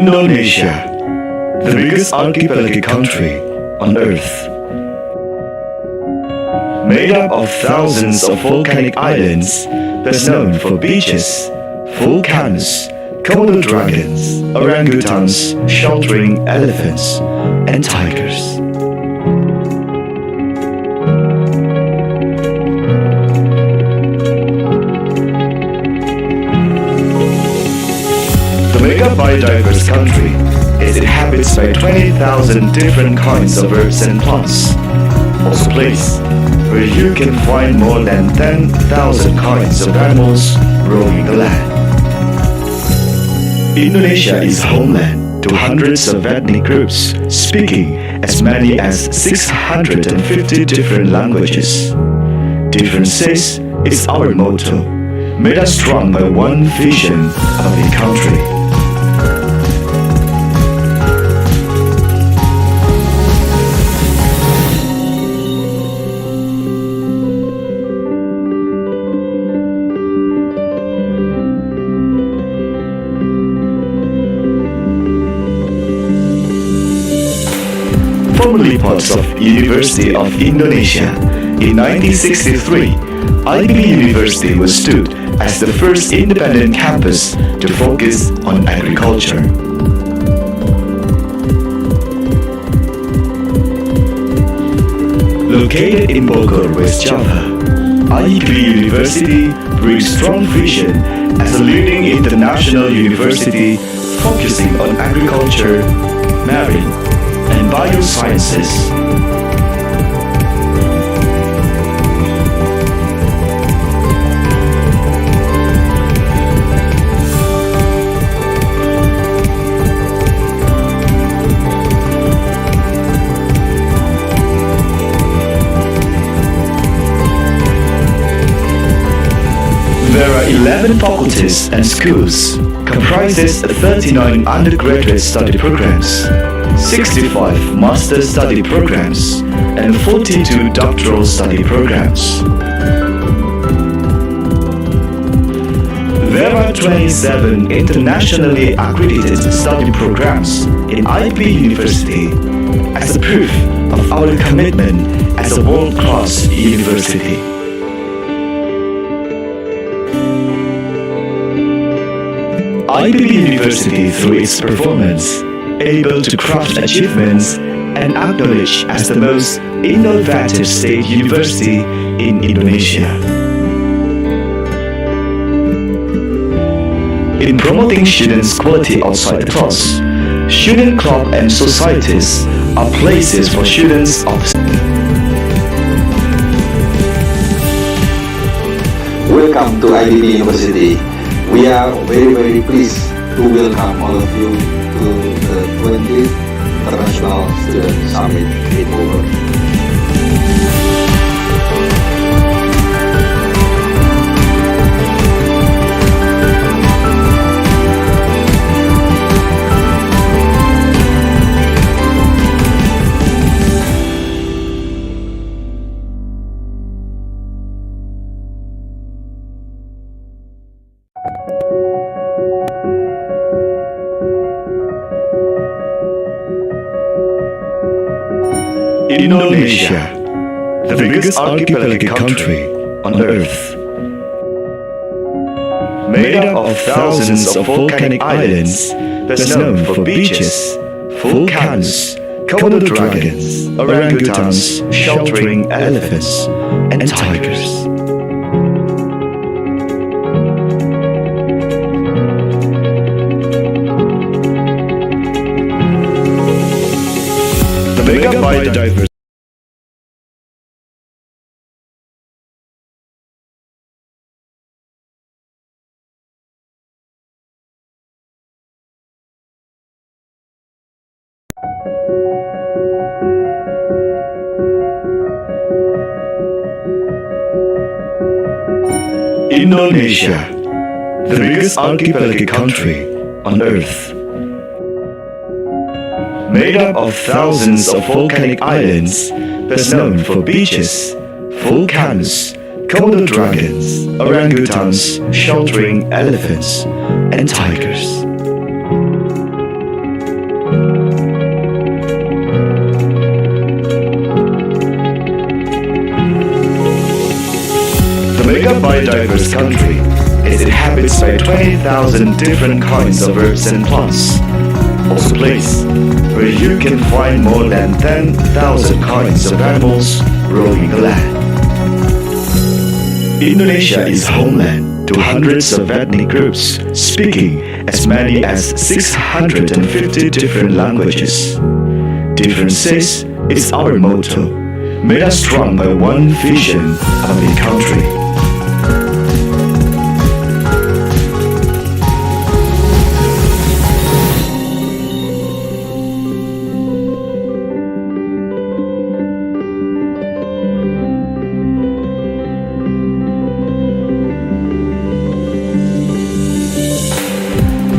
Indonesia, the biggest archipelago country on Earth. Made up of thousands of volcanic islands, best known for beaches, volcanoes, Komodo dragons, orangutans, sheltering elephants, and tigers. The mega biodiverse country is inhabited by 20,000 different kinds of herbs and plants. Also a place where you can find more than 10,000 kinds of animals roaming the land. Indonesia is homeland to hundreds of ethnic groups speaking as many as 650 different languages. Differences is our motto, made us strong by one vision of the country. Formerly part of University of Indonesia, in 1963, IPB University was stood as the first independent campus to focus on agriculture. Located in Bogor, West Java, IPB University brings strong vision as a leading international university focusing on agriculture, marine, and biosciences. There are 11 faculties and schools, comprises 39 undergraduate study programs, 65 master study programs, and 42 doctoral study programs. There are 27 internationally accredited study programs in IPB University as a proof of our commitment as a world-class university. IPB University, through its performance, able to craft achievements and acknowledged as the most innovative state university in Indonesia. In promoting students' quality outside the class, student club and societies are places for students of. Welcome to IPB University. We are very pleased to welcome all of you to the 20th International Student Summit in Bogor. Indonesia, the biggest archipelago country on Earth. Made up of thousands of volcanic islands, best known for beaches, volcanoes, Komodo dragons, orangutans, sheltering elephants, and tigers. The mega biodiverse. Indonesia, the biggest archipelago country on Earth. Made up of thousands of volcanic islands, best known for beaches, volcanoes, Komodo dragons, orangutans, sheltering elephants, and tigers. biodiverse country, it inhabits by 20,000 different kinds of herbs and plants. Also a place where you can find more than 10,000 kinds of animals roaming the land. Indonesia is homeland to hundreds of ethnic groups speaking as many as 650 different languages. Differences is our motto, made us strong by one vision of the country.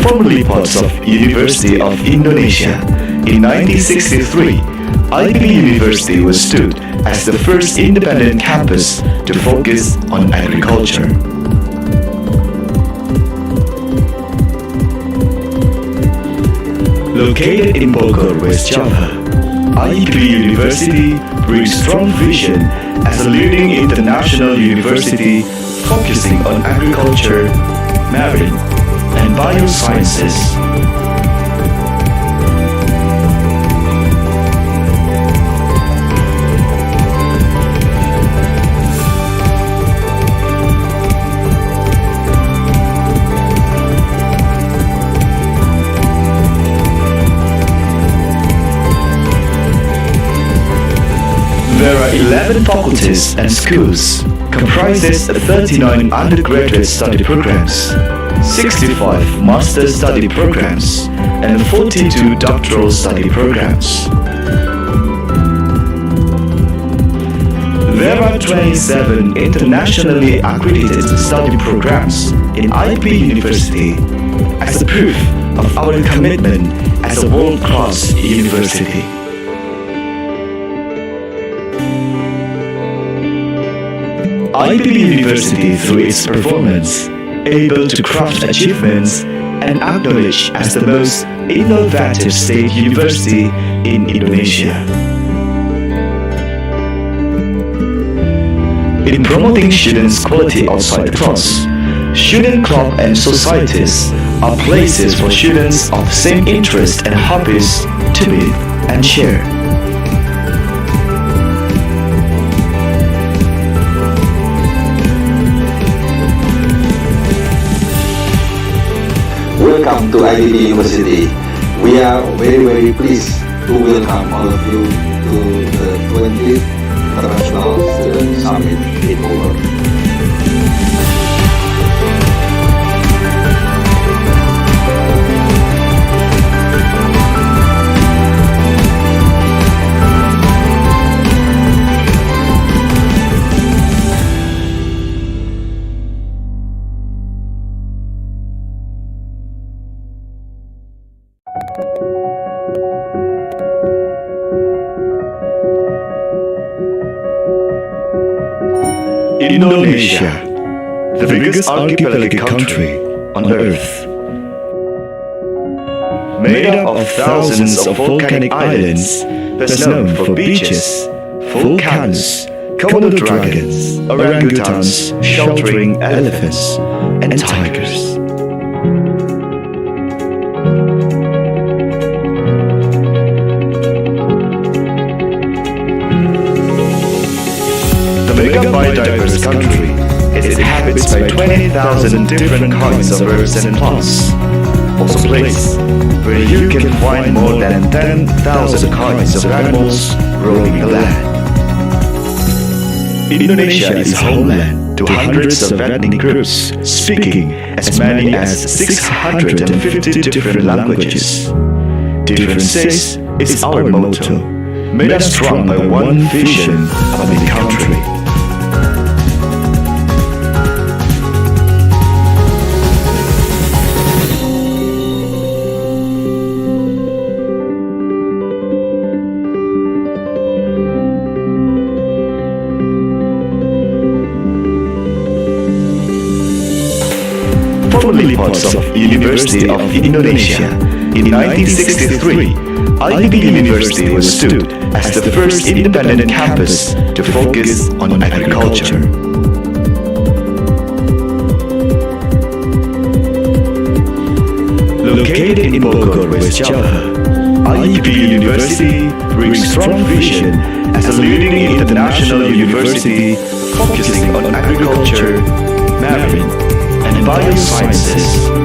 Formerly part of University of Indonesia, in 1963, IPB University was stood as the first independent campus to focus on agriculture. Located in Bogor, West Java, IPB University brings strong vision as a leading international university focusing on agriculture, marine, and biosciences. There are 11 faculties and schools, comprises 39 undergraduate study programs, 65 master's study programs, and 42 doctoral study programs. There are 27 internationally accredited study programs in IPB University as a proof of our commitment as a world-class university. IPB University, through its performance, able to craft achievements and acknowledged as the most innovative state university in Indonesia. In promoting students' quality outside the class, student club and societies are places for students of the same interests and hobbies to meet and share. Welcome to IPB University. We are very pleased to welcome all of you to the 20th International Student Summit in Bogor. Indonesia, the biggest archipelagic country on Earth. Made up of thousands of volcanic islands, best known for beaches, volcanoes, Komodo dragons, orangutans sheltering elephants, and tigers. Mega biodiverse country, it inhabits by 20,000 different kinds of herbs and plants. Also a place where you can find more than 10,000 kinds of animals roaming the land. Indonesia is homeland to hundreds of ethnic groups speaking as many as 650 different languages. Differences is our motto, made us strong by one vision of the country. Formerly part of University of Indonesia, in 1963, IPB University was stood as the first independent campus to focus on agriculture. Located in Bogor, West Java, IEP University brings strong vision as a leading international university focusing on agriculture, marine, and biosciences.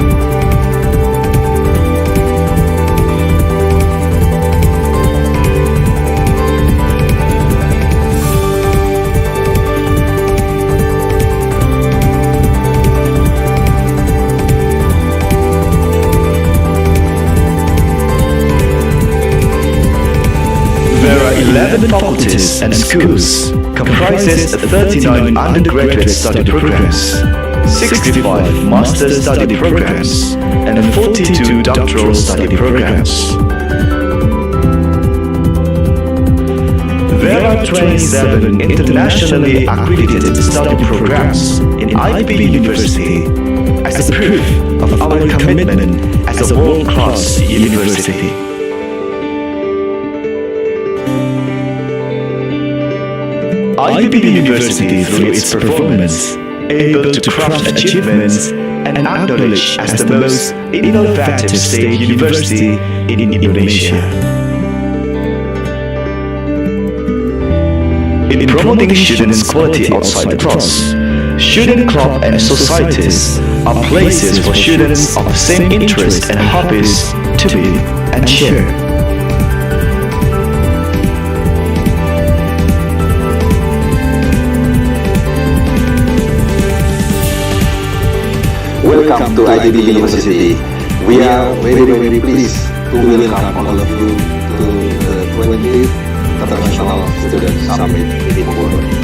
There are 11 faculties and schools, comprises 39 undergraduate study programs, 65 master study programs, and 42 doctoral study programs. There are 27 internationally accredited study programs in IEP University as a proof of our commitment as a world-class university. IEP University, through its performance, able to craft achievements and acknowledged as the most innovative state university in Indonesia. In promoting students' quality outside the class, student club and societies are places for students of the same interests and hobbies to be and share. Welcome to IDB University. We are very pleased to welcome all of you to the 20th International Student Summit in Bogor.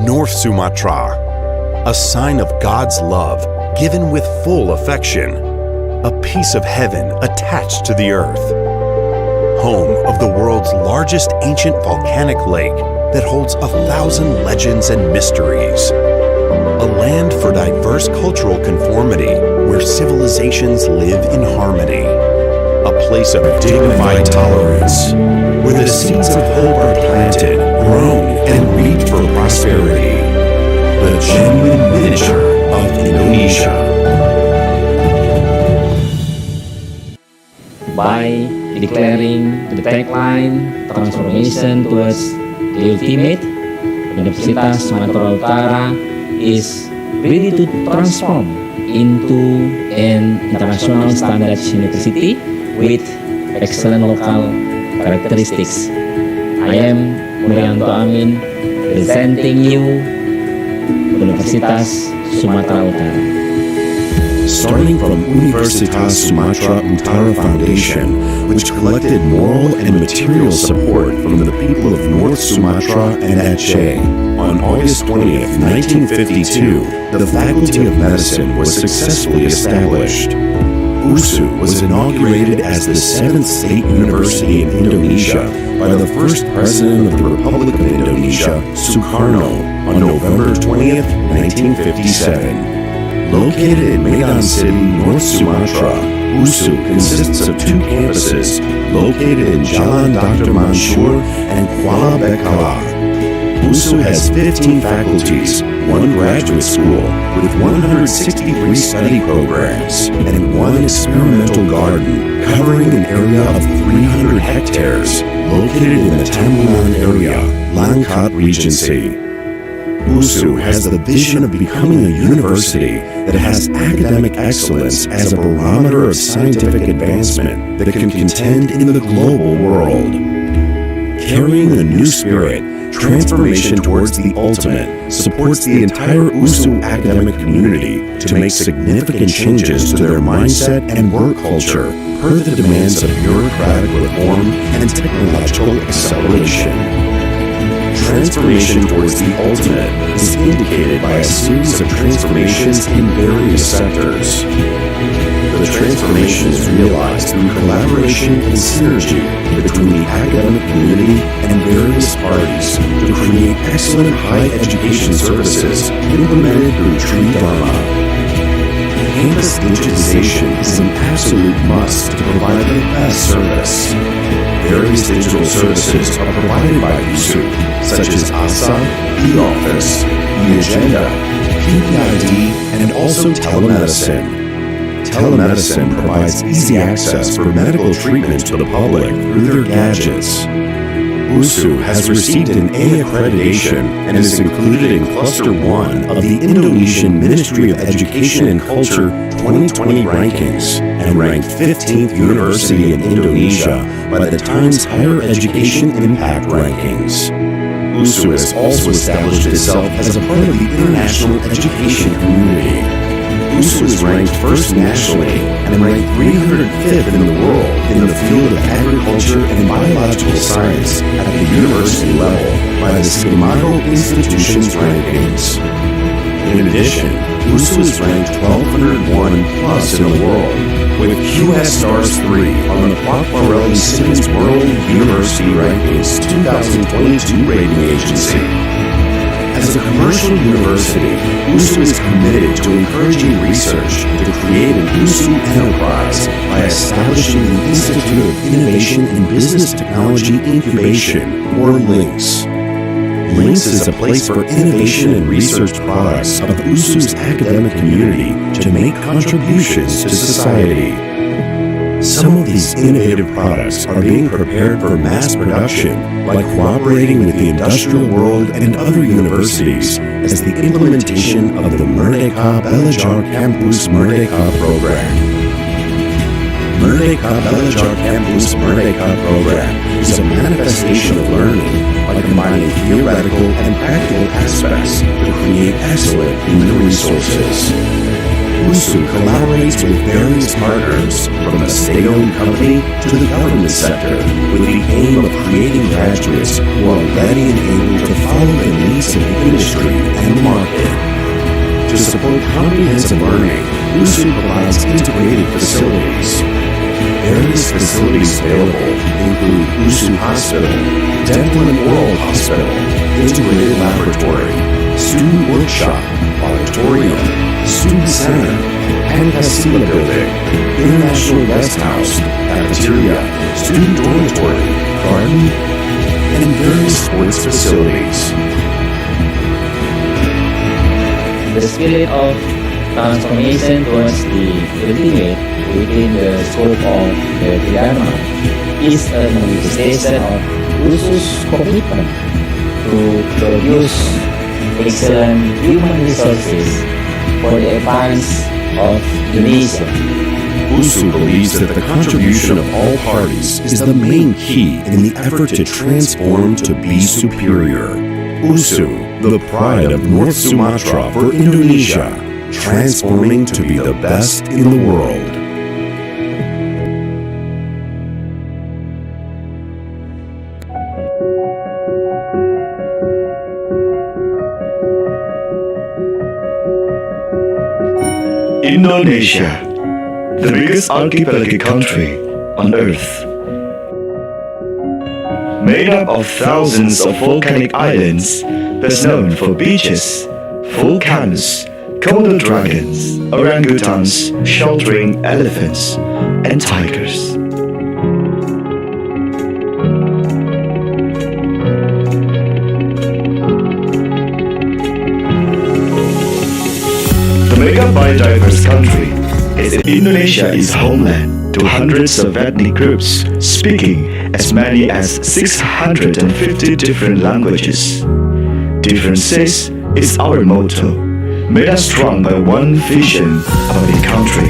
North Sumatra, a sign of God's love given with full affection, a piece of heaven attached to the earth, home of the world's largest ancient volcanic lake that holds 1,000 legends and mysteries, a land for diverse cultural conformity where civilizations live in harmony, a place of dignified tolerance where the seeds of hope are planted, grown, and reaped for prosperity. The genuine miniature of Indonesia. By declaring the tagline transformation towards the ultimate, Universitas Sumatera Utara is ready to transform into an international standards university with excellent local characteristics. I am Murianto Amin, presenting you Universitas Sumatera Utara. Starting from Universitas Sumatera Utara Foundation, which collected moral and material support from the people of North Sumatra and Aceh. On August 20th, 1952, the Faculty of Medicine was successfully established. USU was inaugurated as the 7th state university in Indonesia by the first president of the Republic of Indonesia, Sukarno, on November 20th, 1957. Located in Medan City, North Sumatra, USU consists of 2 campuses located in Jalan Dr. Mansur and Kuala Bekalah. USU has 15 faculties, 1 graduate school with 163 study programs, and 1 experimental garden covering an area of 300 hectares located in the Tambunan area, Langkat Regency. USU has the vision of becoming a university that has academic excellence as a barometer of scientific advancement that can contend in the global world. Carrying a new spirit, transformation towards the ultimate supports the entire USU academic community to make significant changes to their mindset and work culture per the demands of bureaucratic reform and technological acceleration. Transformation towards the ultimate is indicated by a series of transformations in various sectors. the transformation is realized through collaboration and synergy between the academic community and various parties to create excellent higher education services implemented through Tree Dharma. Campus digitization is an absolute must to provide the best service. Various digital services are provided by USU, such as ASA, eOffice, eAgenda, PPID, and also telemedicine. Telemedicine provides easy access for medical treatment to the public through their gadgets. USU has received an A accreditation and is included in Cluster 1 of the Indonesian Ministry of Education and Culture 2020 rankings and ranked 15th university in Indonesia by the Times Higher Education Impact Rankings. USU has also established itself as a part of the international education community. USU is ranked first nationally and ranked 305th in the world in the field of agriculture and biological science at the university level by the Schemago Institutions rankings. In addition, USU is ranked 1201 plus in the world, with QS Stars 3 on the Quacquarelli Simmons World University Rankings 2022 rating agency. As a commercial university, USU is committed to encouraging research to create an USU enterprise by establishing the Institute of Innovation and Business Technology Incubation, or LINKS. LINKS is a place for innovation and research products of USU's academic community to make contributions to society. Some of these innovative products are being prepared for mass production by cooperating with the industrial world and other universities as the implementation of the Merdeka Belajar Campus Merdeka program. Merdeka Belajar Campus Merdeka program is a manifestation of learning by combining theoretical and practical aspects to create excellent human resources. USU collaborates with various partners, from a state-owned company to the government sector, with the aim of creating graduates who are ready and able to follow the needs of the industry and the market. To support comprehensive learning, USU provides integrated facilities. Various facilities available include USU Hospital, Dental and Oral Hospital, Integrated Laboratory, Student Workshop, Auditorium, Student Center, Pancasila Building, International Guest House, Cafeteria, Student Dormitory, Garden, and various sports facilities. The spirit of transformation towards the ultimate within the scope of the Dharma is a manifestation of USU's commitment to produce excellent human resources for the advance of Indonesia. USU believes that the contribution of all parties is the main key in the effort to transform to be superior. USU, the pride of North Sumatra for Indonesia, transforming to be the best in the world. Indonesia, the biggest archipelagic country on Earth. Made up of thousands of volcanic islands, best known for beaches, volcanoes, Komodo dragons, orangutans, sheltering elephants, and tigers. The mega biodiverse country is Indonesia is homeland to hundreds of ethnic groups speaking as many as 650 different languages. Differences is our motto, made us strong by one vision of the country.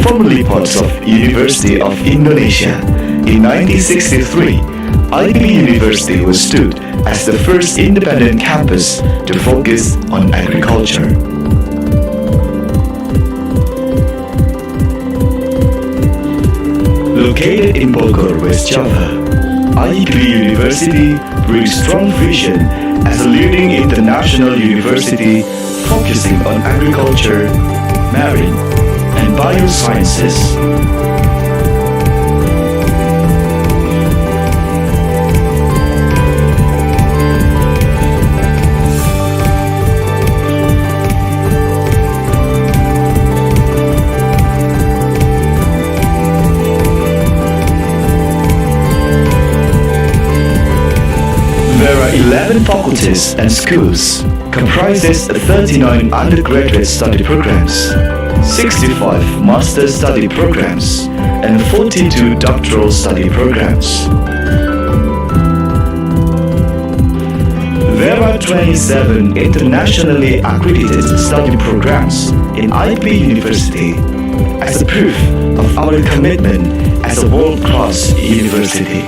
Formerly part of University of Indonesia, in 1963, IB University was stood as the first independent campus to focus on agriculture. Located in Bogor, West Java, IEP University brings strong vision as a leading international university focusing on agriculture, marine, and biosciences. There are 11 faculties and schools, comprises 39 undergraduate study programs, 65 master's study programs, and 42 doctoral study programs. There are 27 internationally accredited study programs in IEP University as a proof of our commitment as a world-class university.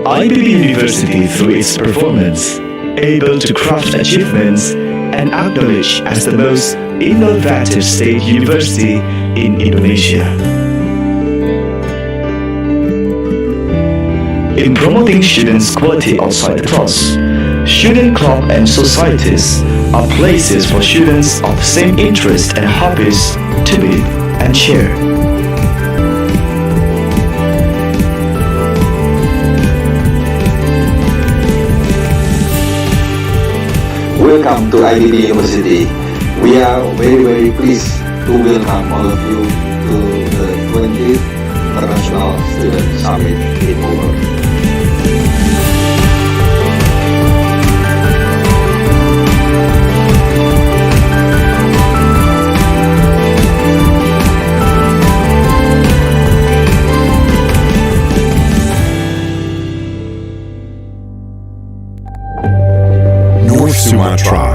IEP University, through its performance, able to craft achievements and acknowledged as the most innovative state university in Indonesia. In promoting students' quality outside the class, student club and societies are places for students of the same interests and hobbies to meet and share. Welcome to IDB University. We are very pleased to welcome all of you to the 20th International Student Summit in Bogor. North Sumatra,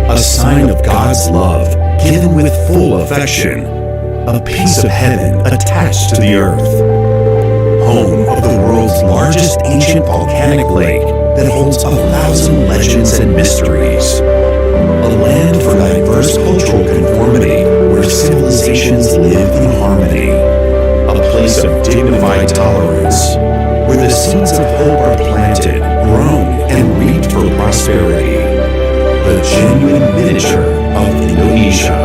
a sign of God's love given with full affection, a piece of heaven attached to the earth, home of the world's largest ancient volcanic lake that holds 1,000 legends and mysteries, a land for diverse cultural conformity where civilizations live in harmony, a place of dignified tolerance where the seeds of hope are planted, grown, and reaped for prosperity. The genuine miniature of Indonesia.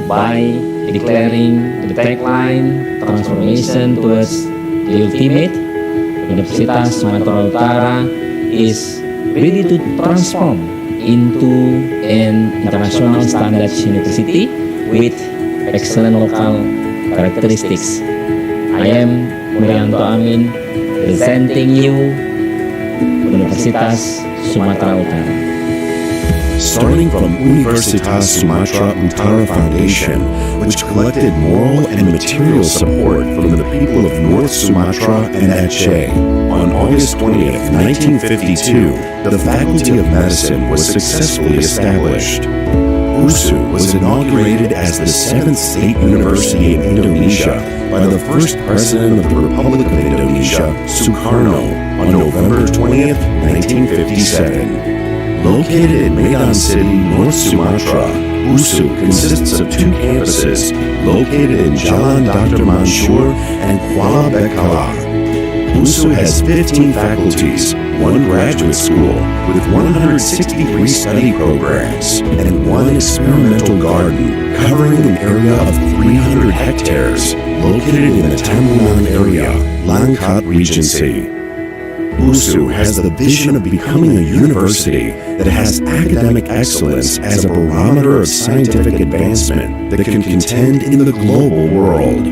By declaring the tagline transformation towards the ultimate, Universitas Sumatera Utara is ready to transform into an international standards university with excellent local characteristics. I am Murianto Amin, presenting you Universitas Sumatera Utara. Starting from Universitas Sumatera Utara Foundation, which collected moral and material support from the people of North Sumatra and Aceh. On August 20th, 1952, the Faculty of Medicine was successfully established. USU was inaugurated as the 7th state university in Indonesia by the first president of the Republic of Indonesia, Sukarno, on November 20th, 1957. Located in Medan City, North Sumatra, USU consists of 2 campuses located in Jalan Dr. Mansur and Kuala Bekalar. USU has 15 faculties, 1 graduate school with 163 study programs, and 1 experimental garden covering an area of 300 hectares located in the Tambunan area, Langkat Regency. USU has the vision of becoming a university that has academic excellence as a barometer of scientific advancement that can contend in the global world.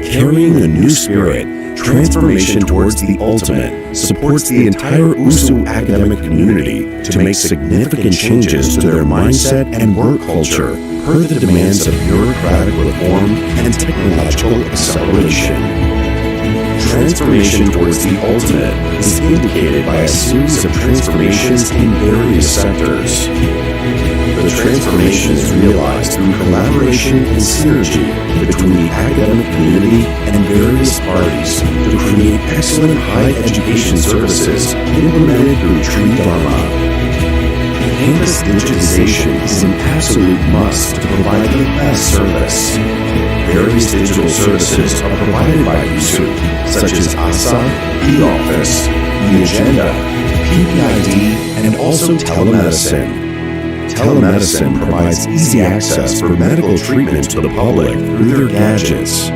Carrying a new spirit, transformation towards the ultimate supports the entire USU academic community to make significant changes to their mindset and work culture per the demands of bureaucratic reform and technological acceleration. Transformation towards the ultimate is indicated by a series of transformations in various sectors. The transformation is realized through collaboration and synergy between the academic community and various parties to create excellent higher education services implemented through Tree Dharma. Campus digitization is an absolute must to provide the best service. Various digital services are provided by USU, such as ASA, eOffice, eAgenda, PPID, and also telemedicine. Telemedicine provides easy access for medical treatment to the public through their gadgets.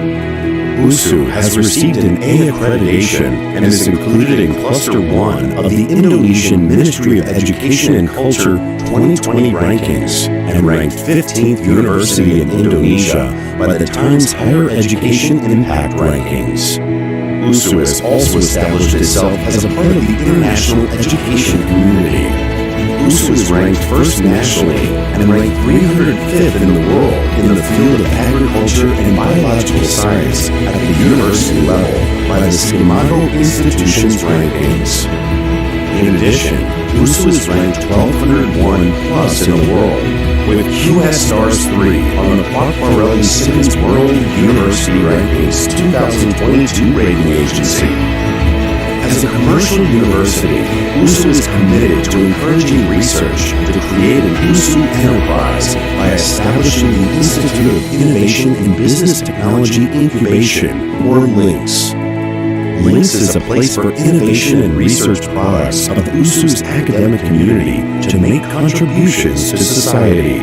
USU has received an A accreditation and is included in Cluster 1 of the Indonesian Ministry of Education and Culture 2020 rankings and ranked 15th university in Indonesia by the Times Higher Education Impact Rankings. USU has also established itself as a part of the international education community. USU is ranked first nationally and ranked 305th in the world in the field of agriculture and biological science at the university level by the Schemato Institutions rankings. In addition, USU is ranked 1201 plus in the world, with QS Stars 3 on the Quack-Barrelli-Simmons World University Rankings 2022 rating agency. As a commercial university, USU is committed to encouraging research to create an USU enterprise by establishing the Institute of Innovation and Business Technology Incubation, or LINCS. LINCS is a place for innovation and research products of USU's academic community to make contributions to society.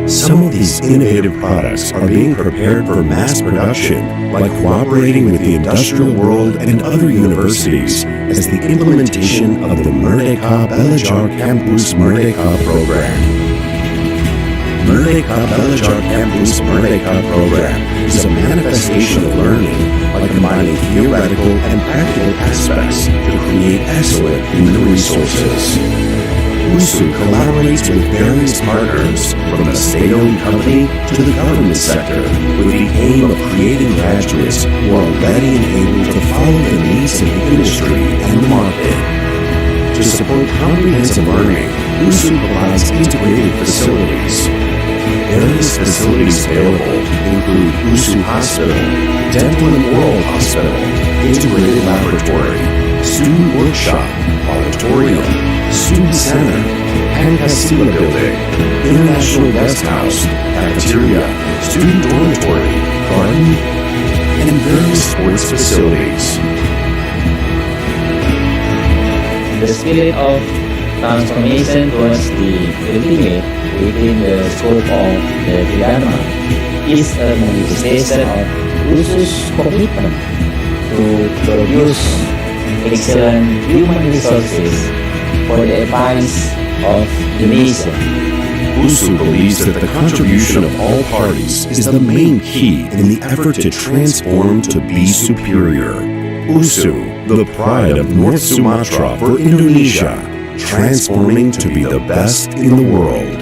Some of these innovative products are being prepared for mass production by cooperating with the industrial world and other universities as the implementation of the Merdeka Belajar Campus Merdeka program. Merdeka Belajar Campus Merdeka program is a manifestation of learning by combining theoretical and practical aspects to create excellent human resources. USU collaborates with various partners, from the state-owned company to the government sector, with the aim of creating graduates who are ready and able to follow the needs of the industry and the market. To support comprehensive learning, USU provides integrated facilities. Various facilities available include USU Hospital, Dental and Oral Hospital, Integrated Laboratory, Student Workshop, Auditorium, Student Center, Pancasila Building, International Guest House, Cafeteria, Student Dormitory, Garden, and various sports facilities. The spirit of transformation towards the ultimate within the scope of the Dharma is a manifestation of USU's commitment to produce excellent human resources for the advance of the nation. USU believes that the contribution of all parties is the main key in the effort to transform to be superior. USU, the pride of North Sumatra for Indonesia, transforming to be the best in the world.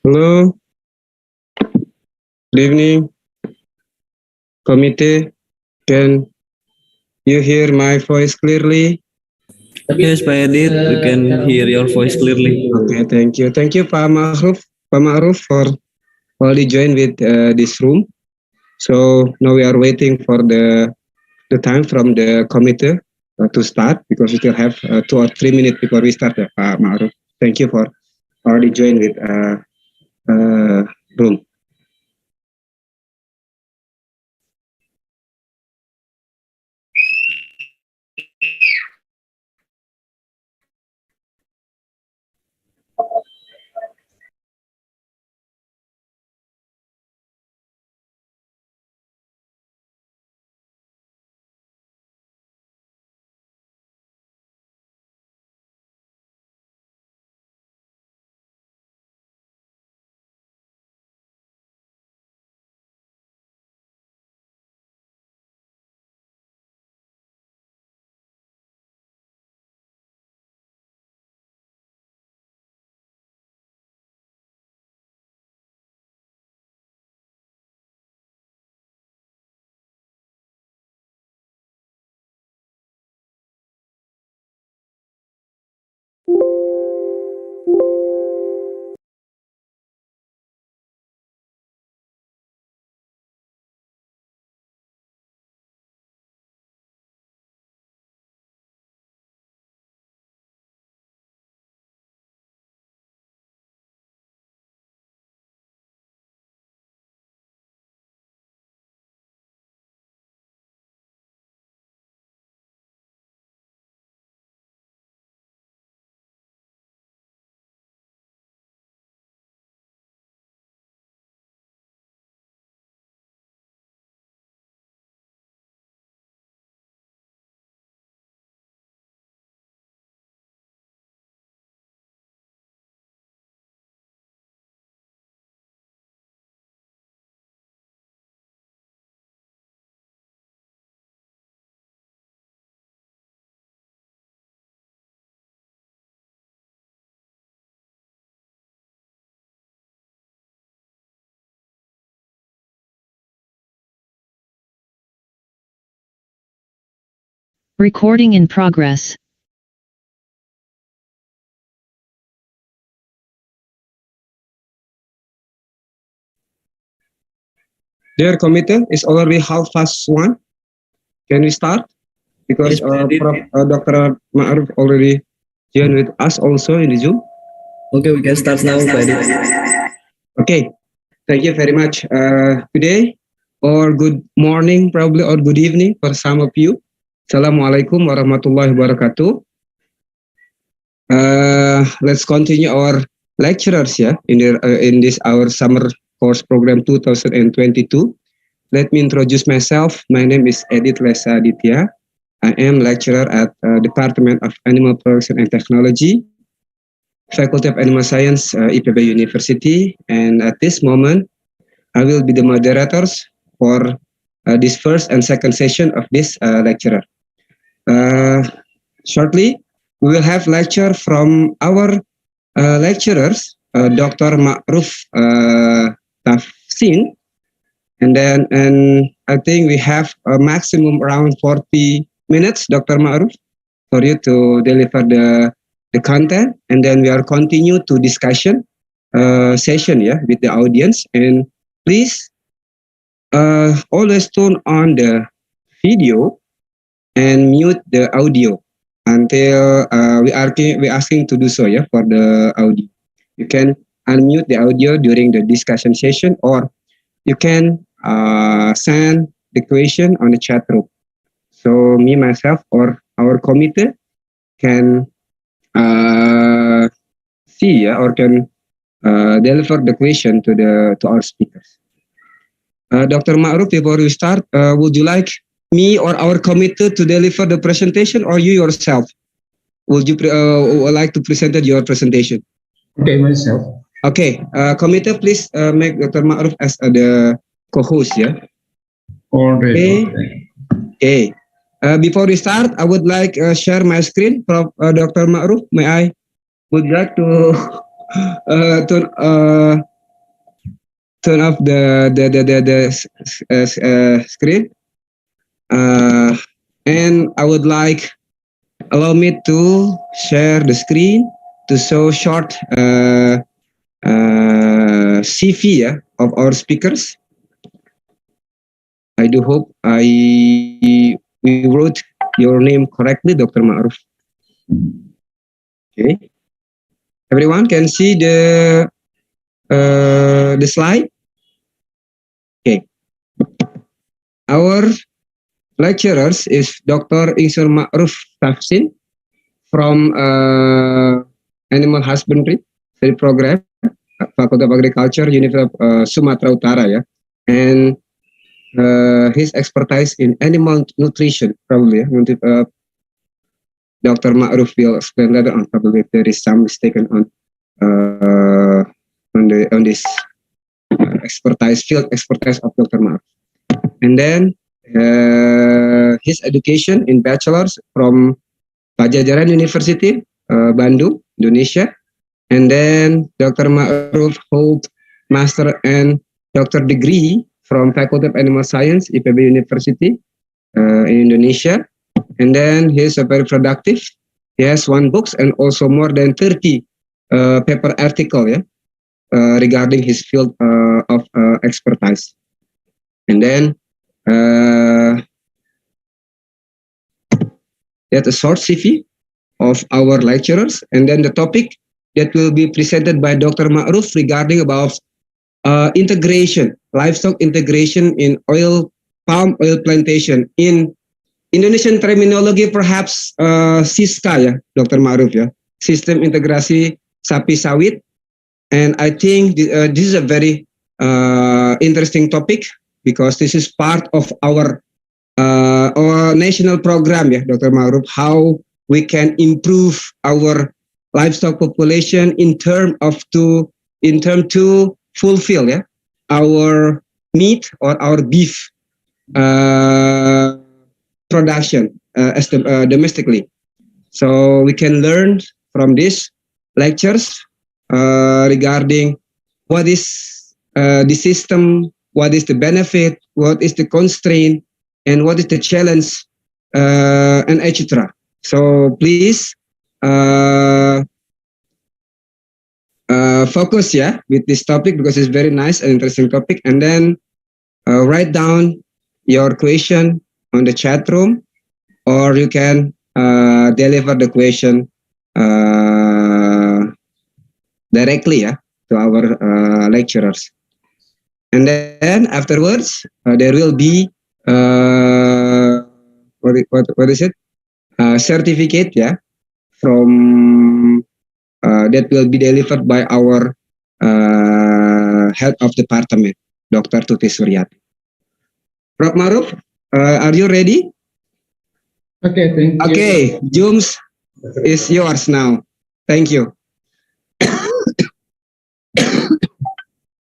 Hello, good evening, committee. Can you hear my voice clearly? Yes, Pak Edit, we can hear your voice clearly. Okay, thank you. Thank you, Pak Ma'ruf, for already join with this room. So now we are waiting for the time from the committee to start, because we still have 2 or 3 minutes before we start, Pak Ma'ruf. Thank you for already joined with room. Recording in progress. Dear committee, it's already 1:30. Can we start? Because Yes, Pak Adit. Dr. Ma'ruf already joined with us also in the Zoom. Okay, we can start now, Pak Adit. Okay, thank you very much. Today, or good morning probably, or good evening for some of you. Assalamualaikum warahmatullahi wabarakatuh. Let's continue our lecturers in this our summer course program 2022. Let me introduce myself. My name is Edith Lesa Aditya. I am lecturer at Department of Animal Production and Technology, Faculty of Animal Science, IPB University. And at this moment, I will be the moderators for this first and second session of this lecturer. Shortly, we will have lecture from our lecturers, Dr. Ma'ruf Tafsin, and I think we have a maximum around 40 minutes, Dr. Ma'ruf, for you to deliver the content, and then we are continue to discussion session with the audience. And please always turn on the video and mute the audio until we asking to do so for the audio. You can unmute the audio during the discussion session, or you can send the question on the chat room. So me, myself, or our committee can see or can deliver the question to our speakers. Dr. Ma'ruf, before we start, would you like me or our committee to deliver the presentation, or you yourself? Would you like to present your presentation? Okay, myself. Okay, committee, please make Dr. Ma'ruf as the co-host, Already. Okay. Before we start, I would like share my screen from Dr. Ma'ruf. May I would like to turn off the screen, and I would like allow me to share the screen to show short CV of our speakers. I do hope we wrote your name correctly, Dr. Ma'ruf. Okay. Everyone can see the slide. Okay. Our lecturers is Dr. Insur Ma'ruf Tafsin from Animal Husbandry program, Faculty of Agriculture, University of Sumatera Utara, yeah, and his expertise in animal nutrition, probably. Dr. Ma'ruf will explain later on, probably if there is some mistaken on this field expertise of Dr. Ma'ruf. And then his education in bachelor's from Pajajaran University, Bandung, Indonesia. And then Dr. Ma'ruf holds master and doctor degree from Faculty of Animal Science, IPB University in Indonesia. And then he's very productive. He has 1 book and also more than 30 paper article, yeah, regarding his field of expertise. And then that's a short CV of our lecturers. And then the topic that will be presented by Dr. Ma'ruf regarding about integration, livestock integration in palm oil plantation. In Indonesian terminology, perhaps SISKA, ya, Dr. Ma'ruf, ya, Sistem Integrasi Sapi Sawit. And I think this is a very interesting topic because this is part of our national program, ya, Dr. Ma'ruf, how we can improve our livestock population in term to fulfill, yeah, our meat or our beef production domestically. So we can learn from these lectures regarding what is the system, what is the benefit, what is the constraint, and what is the challenge, and etc. So please focus, yeah, with this topic because it's very nice and interesting topic. And then write down your question on the chat room, or you can deliver the question directly, yeah, to our lecturers. And then afterwards, there will be what is it? Certificate, yeah, from that will be delivered by our head of department, Dr. Tuti Suryati. Prof. Ma'ruf, are you ready? Okay, thank you. Okay, Zoom is yours now. Thank you.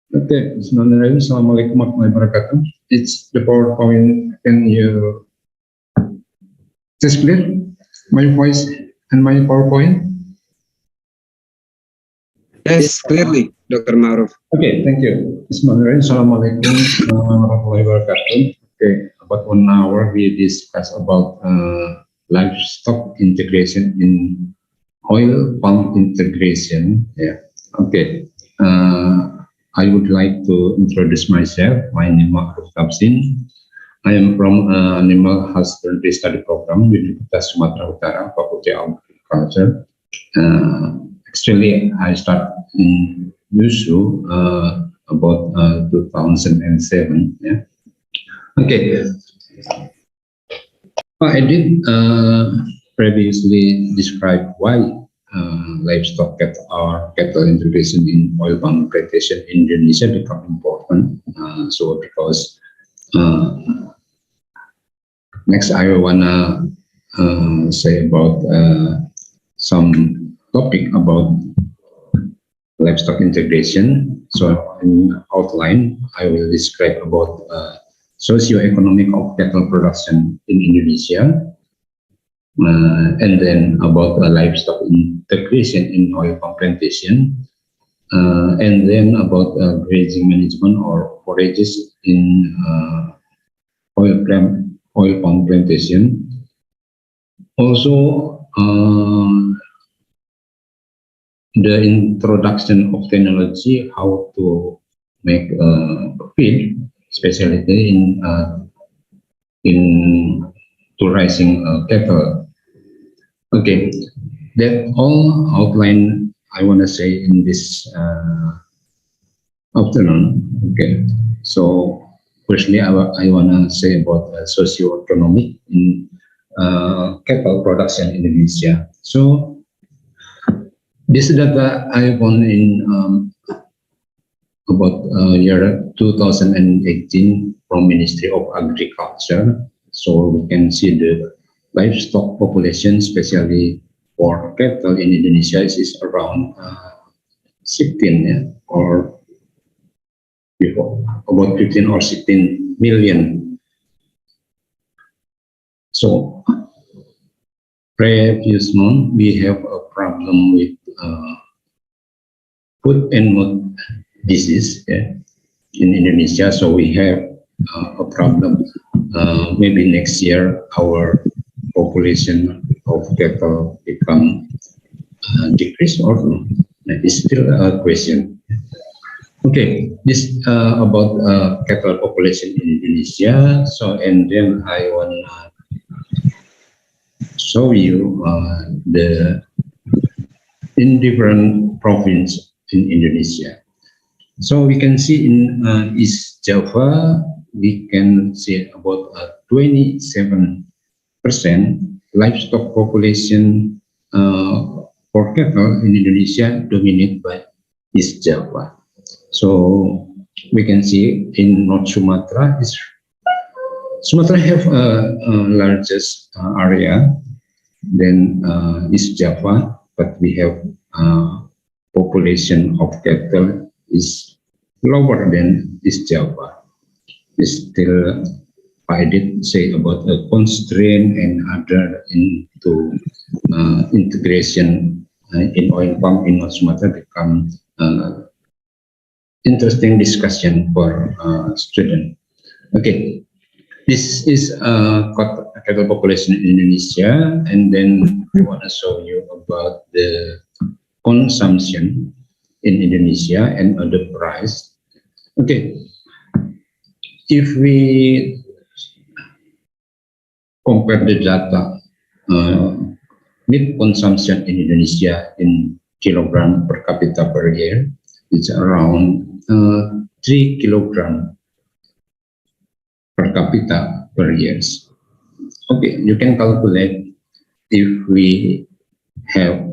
Okay, Bismillahirrahmanirrahim. Assalamualaikum warahmatullahi wabarakatuh. It's the PowerPoint. Can you just clear my voice and my PowerPoint? Yes, clearly, Dr. Ma'ruf. Okay, thank you. Bismillahirrahmanirrahim. Assalamualaikum warahmatullahi wabarakatuh. Okay, about 1 hour we discuss about livestock integration in oil palm integration. Yeah. Okay. I would like to introduce myself. My name is Ma'ruf Tafsin. I am from Animal Husbandry Study Program, Universitas Sumatera Utara, Faculty of Agriculture. Actually, I started in USU about 2007. Yeah. Okay. I did previously describe why livestock cattle integration in oil palm plantation in Indonesia become important. So because next I wanna say about some topic about livestock integration. So in outline, I will describe about socio-economic of cattle production in Indonesia, and then about livestock integration in oil palm plantation, and then about grazing management or forages in oil palm plantation. Also, the introduction of technology, how to make feed, especially in to raising cattle. Okay, that all outline I want to say in this afternoon. Okay, so firstly, I want to say about socio-economic in cattle production in Indonesia. So this data I found in about year 2018 from Ministry of Agriculture. So we can see the livestock population, especially for cattle in Indonesia, is around 16, yeah, or before, about 15 or 16 million. So previous month we have a problem with foot and mouth disease, yeah, in Indonesia. So we have a problem. Maybe next year our population of cattle become decrease or no? That is still a question. Okay, this about cattle population in Indonesia. So and then I want to show you the in different province in Indonesia. So we can see in East Java, we can see about 27% livestock population for cattle in Indonesia dominated by East Java. So we can see in North Sumatra, Sumatra have a largest area than East Java, but we have population of cattle is lower than East Java. It's still, I did say about a constraint and other into integration in oil palm in North Sumatra become interesting discussion for students. Okay, this is cattle population in Indonesia, and then I want to show you about the consumption in Indonesia and the price. Okay, if we compare the data, meat consumption in Indonesia in kilogram per capita per year, it's around 3 kilogram per capita per year. Okay, you can calculate if we have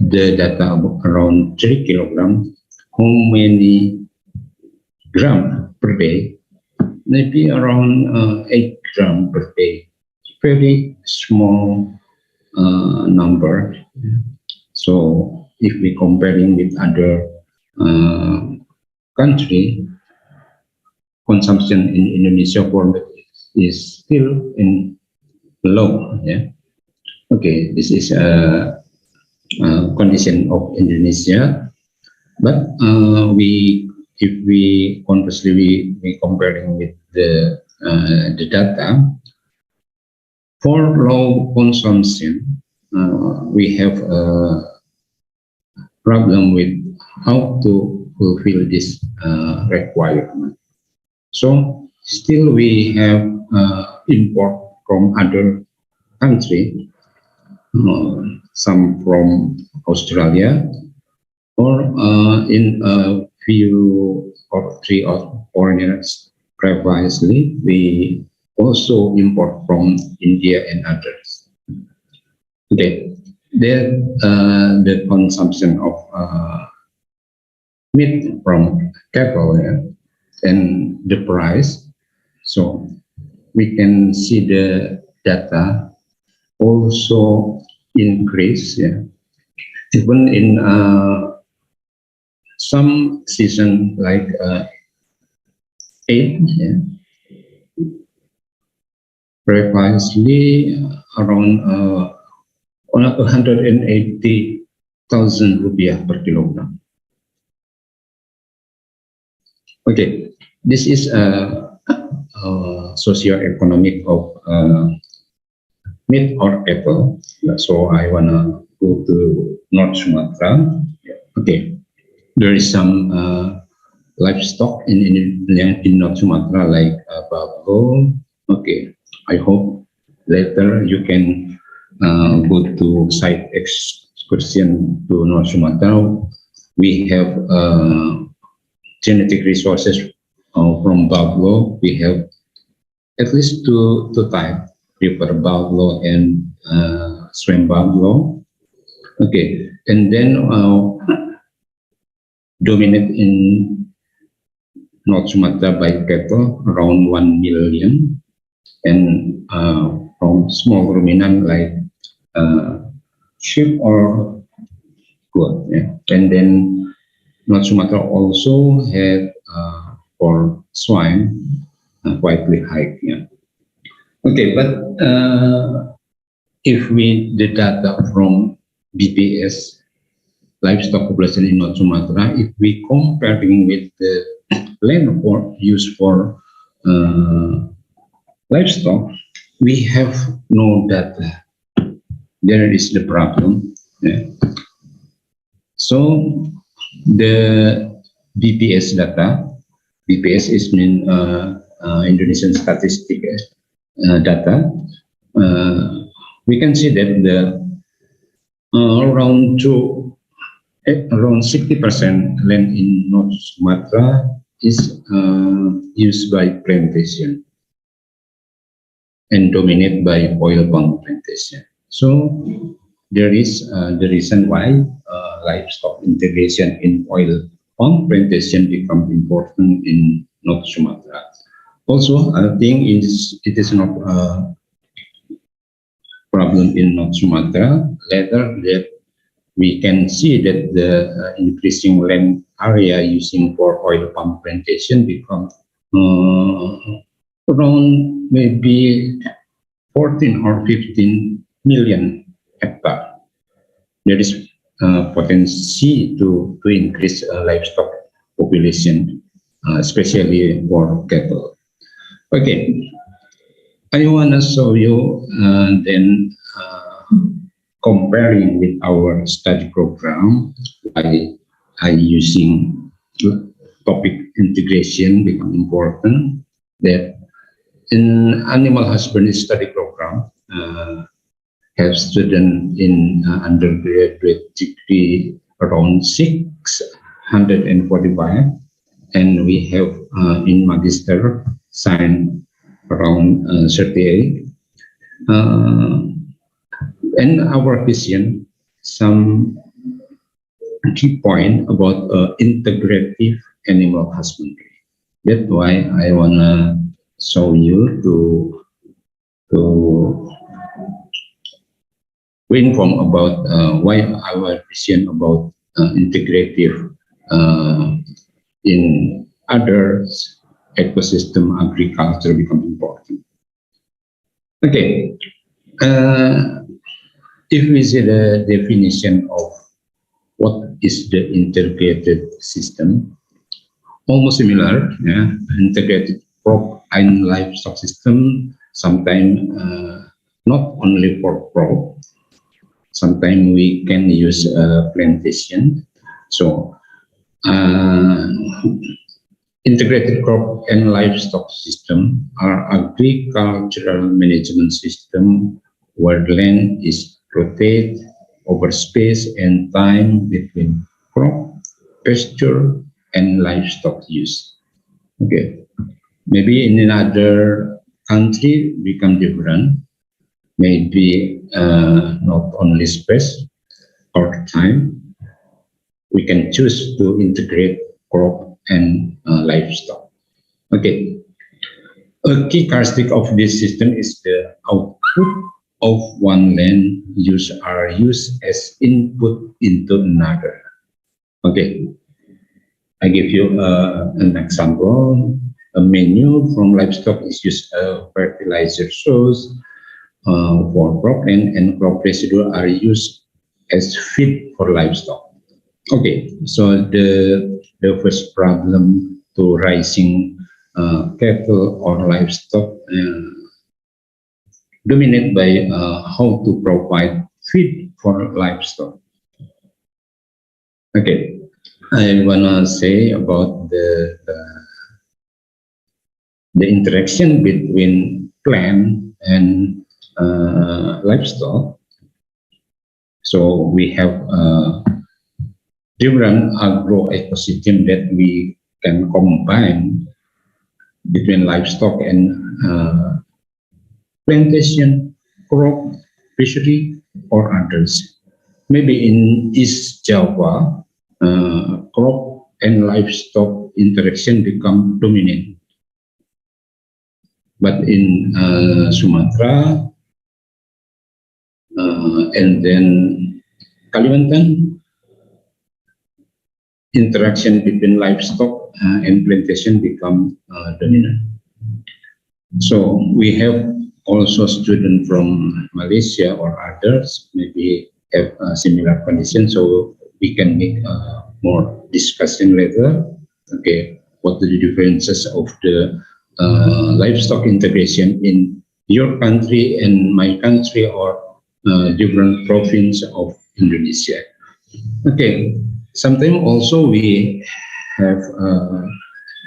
the data around 3 kilogram, how many gram per day? Maybe around 8 gram per day. Very small number. So if we comparing with other country, consumption in Indonesia for meat is still in low. Yeah. Okay, this is a condition of Indonesia, but if we conversely we comparing with the data for low consumption, we have a problem with how to fulfill this requirement. So still we have import from other country, some from Australia, or in a few or 3 or 4 years previously, we also import from India and others. Okay, the consumption of meat from cattle, yeah, and the price. So we can see the data also increase, yeah. Even in some season like 8, yeah, previously around 180,000 rupiah per kilogram. Okay, this is socio-economic of meat or cattle. So I wanna go to North Sumatra. Okay, there is some livestock in North Sumatra like buffalo. Okay, I hope later you can go to site excursion to North Sumatra, we have genetic resources from buffalo. We have at least two types, river buffalo and swamp buffalo. Okay, and then dominate in North Sumatra by cattle around 1 million, and from small ruminant like sheep or goat. Yeah. And then North Sumatra also had for swine quite high. Yeah. Okay, but if we the data from BPS livestock population in North Sumatra, if we comparing with the land for used for livestock, we have no data. There is the problem. Yeah. So the BPS data, BPS is mean Indonesian statistic data. We can see that the around 60% land in North Sumatra is used by plantation and dominated by oil palm plantation. So there is the reason why livestock integration in oil palm plantation become important in North Sumatra. Also, I think it is not a problem in North Sumatra. Later, that we can see that the increasing land area using for oil palm plantation become around maybe 14 or 15 million hectare. There is potential to increase livestock population, especially for cattle. Okay, I want to show you then comparing with our study program by using topic integration become important. That in animal husbandry study program have students in undergraduate degree around 645, and we have in magister science around 38. And our vision, some key point about integrative animal husbandry. That's why I wanna show you to inform about why our vision about integrative in other ecosystem agriculture become important. Okay, if we see the definition of what is the integrated system, almost similar, yeah, integrated crop and livestock system, sometimes not only for crop, sometimes we can use plantation. So integrated crop and livestock system are agricultural management system where land is rotate over space and time between crop, pasture, and livestock use. Okay, maybe in another country become different. Maybe not only space or time. We can choose to integrate crop and livestock. Okay, a key characteristic of this system is the output of one land use are used as input into another. Okay, I give you an example. A manure from livestock is used fertilizer source for crop, and crop residue are used as feed for livestock. Okay, so the first problem to raising cattle or livestock dominated by how to provide feed for livestock. Okay, I wanna say about the interaction between plant and livestock. So we have different agro ecosystem that we can combine between livestock and plantation, crop, fishery, or others. Maybe in East Java, crop and livestock interaction become dominant. But in Sumatra and then Kalimantan, interaction between livestock and plantation become dominant. So we have also students from Malaysia or others maybe have a similar condition, so we can make more discussion later. Okay, what are the differences of the livestock integration in your country and my country or different province of Indonesia? Okay, sometimes also we have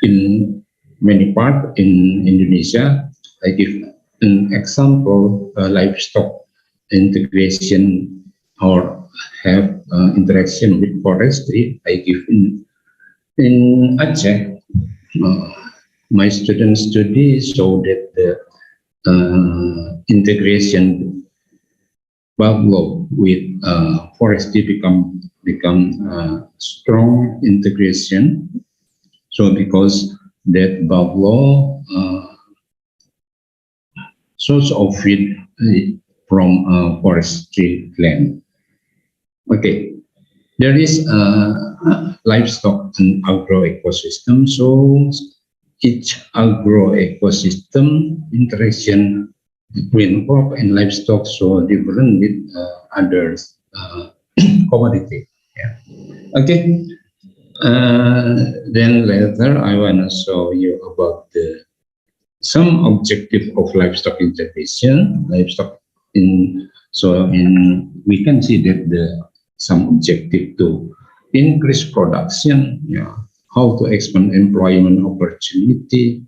in many parts in Indonesia. I give an example: livestock integration or have interaction with forestry. I give in Aceh. My students study show that the integration buffalo with forestry become strong integration. So because that buffalo source of feed from forestry land. Okay, there is livestock and agro ecosystem. So each agro ecosystem interaction between crop and livestock so different with others commodity. Yeah. Okay. Then later I wanna show you about some objective of livestock integration. Livestock we can see that some objective to increase production. Yeah. How to expand employment opportunity,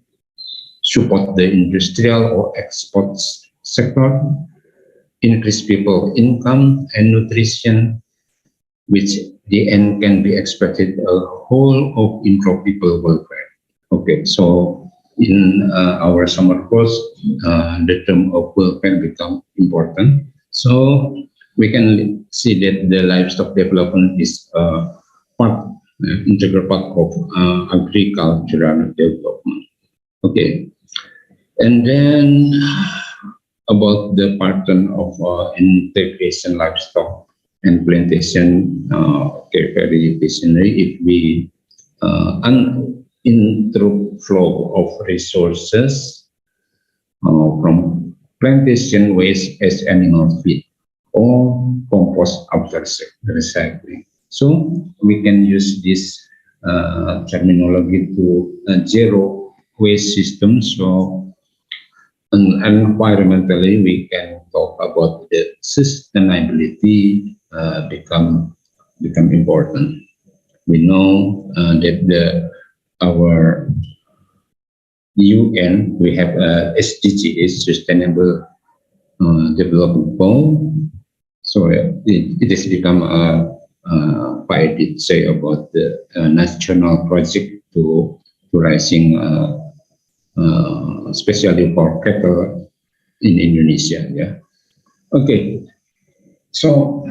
support the industrial or export sector, increase people income and nutrition, which the end can be expected a whole of improve people welfare. Okay, so in our summer course, the term of welfare become important. So we can see that the livestock development is integral part of agricultural development. Okay, and then about the pattern of integration livestock and plantation. Okay, very visionary. If we uninterrupted flow of resources from plantation waste as animal feed or compost after recycling. So we can use this terminology to zero waste system. So environmentally, we can talk about the sustainability become important. We know that our UN, we have SDGs, Sustainable Development Goal. So it has become I did say about the national project to raising, especially for cattle in Indonesia. Yeah. Okay. So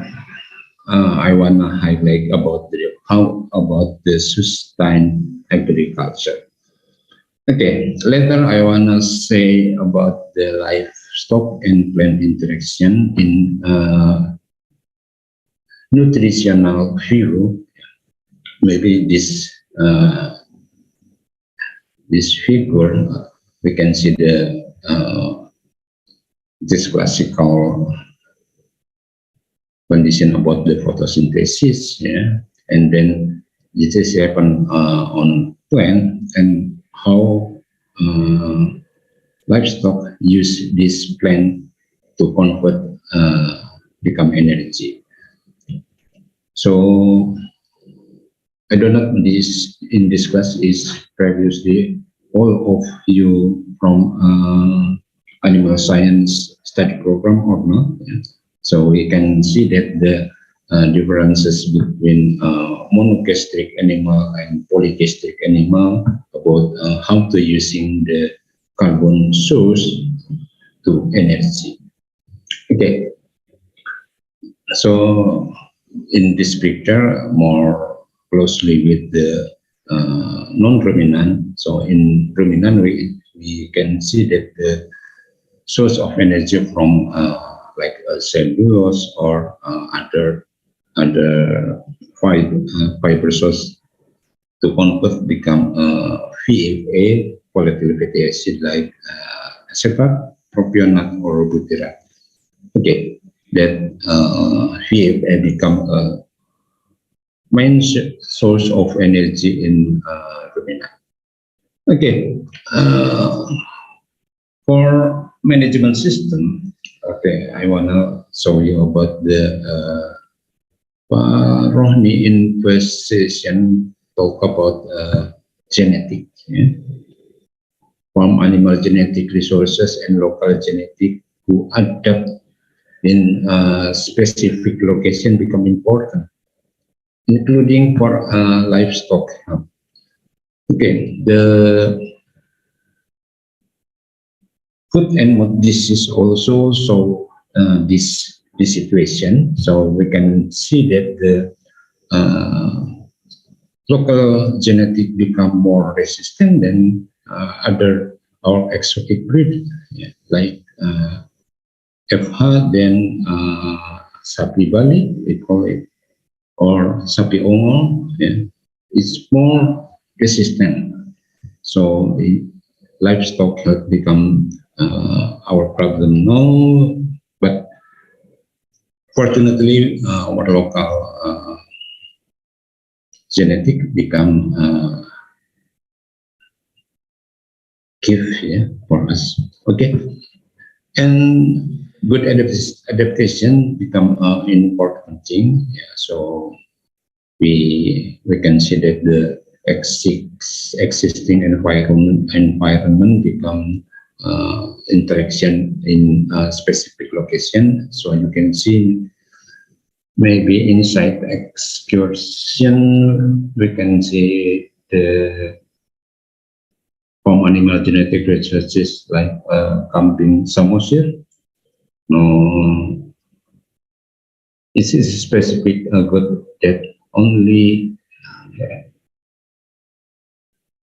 I want to highlight about how about the sustained agriculture. Okay. Later, I want to say about the livestock and plant interaction in nutritional view. Maybe this figure we can see this classical condition about the photosynthesis, yeah, and then this is happen on plant and how livestock use this plant to convert become energy. So I don't know in this class is previously all of you from animal science study program or not. So we can see that the differences between monogastric animal and polygastric animal about how to using the carbon source to energy. Okay, so in this picture, more closely with the non-ruminant. So in ruminant, we can see that the source of energy from like cellulose or other fiber source to convert become VFA, volatile fatty acid like acetate, propionate, or butyrate. Okay, that VFA become a main source of energy in ruminant. Okay, for management system, okay, I wanna show you about the Rohni in first session talk about genetic, farm animal genetic resources and local genetic to adapt in specific location become important, including for livestock. Okay, the food and mouth disease also show this situation. So we can see that the local genetic become more resistant than other or exotic breed, like FH, then sapi Bali, we call it, or sapi Ongol. It's more resistant. So the livestock health become our problem now, but fortunately our local genetic become gift for us. Okay, and good adaptation become an important thing. So we can see that the existing environment become interaction in a specific location. So you can see maybe inside excursion we can see the farm animal genetic researches like Kambing Samosir. No, it is specific good that only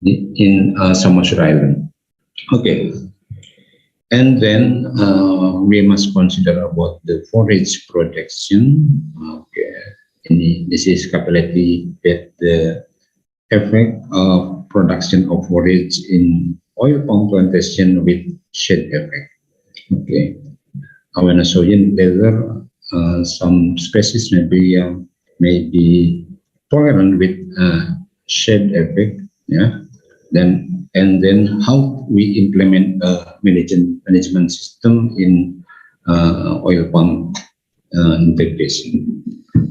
in Samosir Island. Okay, and then we must consider about the forage production. Okay, this is capability that the effect of production of forage in oil palm plantation with shade effect. Okay, I want to show you later some species may be tolerant with shade effect. Then how we implement a management system in oil palm integration.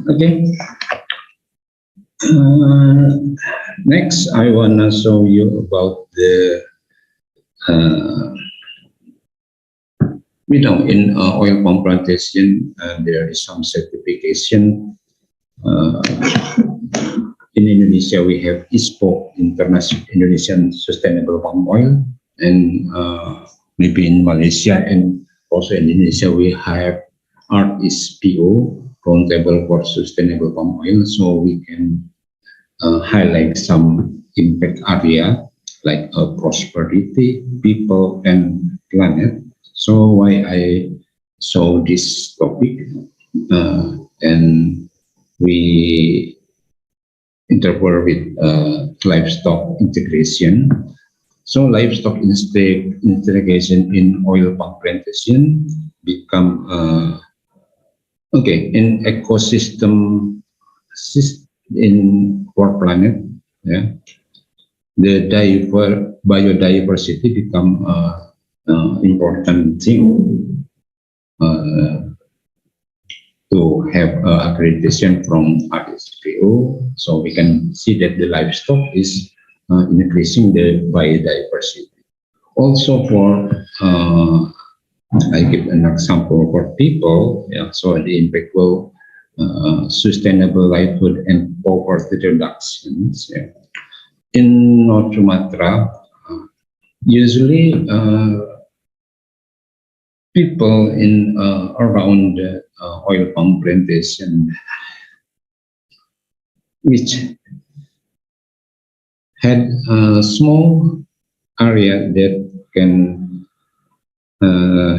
Okay. Next, I wanna show you about the in oil palm plantation there is some certification. In Indonesia, we have ISPO, International Indonesian Sustainable Palm Oil, and maybe in Malaysia and also in Indonesia, we have RSPO, Roundtable for Sustainable Palm Oil. So we can highlight some impact area like prosperity, people, and planet. So why I saw this topic, and we interpret with livestock integration. So livestock integration in oil palm plantation become in ecosystem in our planet. The biodiversity become important thing to have accreditation from RSPO, so we can see that the livestock is increasing the biodiversity. Also for I give an example for people. Yeah, so the impact will sustainable livelihood and poverty reductions. Yeah. In North Sumatra, usually people in around oil palm plantation, which had a small area that can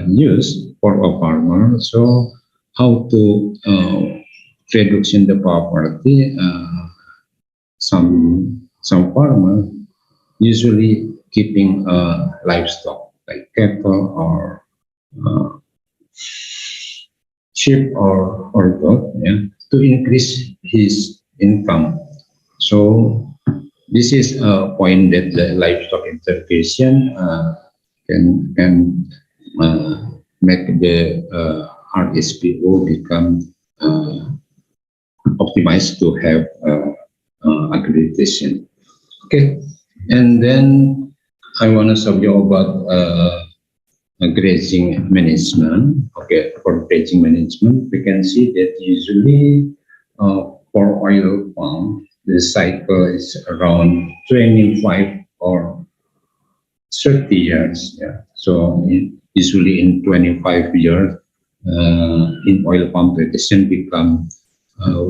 use for a farmer. So how to reduce the poverty? Some farmer usually keeping livestock like cattle or sheep or goat, yeah, to increase his income. So this is a point that the livestock integration can make the RSPO become optimized to have accreditation. Okay, and then I want to show you about grazing management. Okay, for grazing management, we can see that usually for oil palm, the cycle is around 25 or 30 years. Yeah. So usually in 25 years, in oil palm plantation become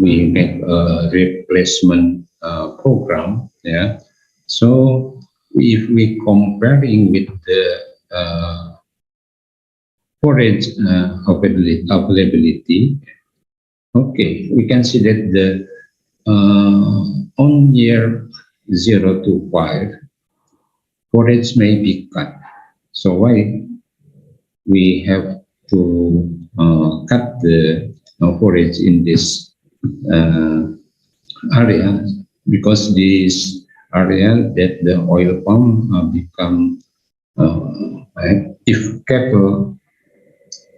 we make a replacement program. Yeah. So if we comparing with the forage availability, okay, we can see that the on year 0 to 5, forage may be cut. So why we have to cut the forage in this area? Because this area that the oil palm become, if cattle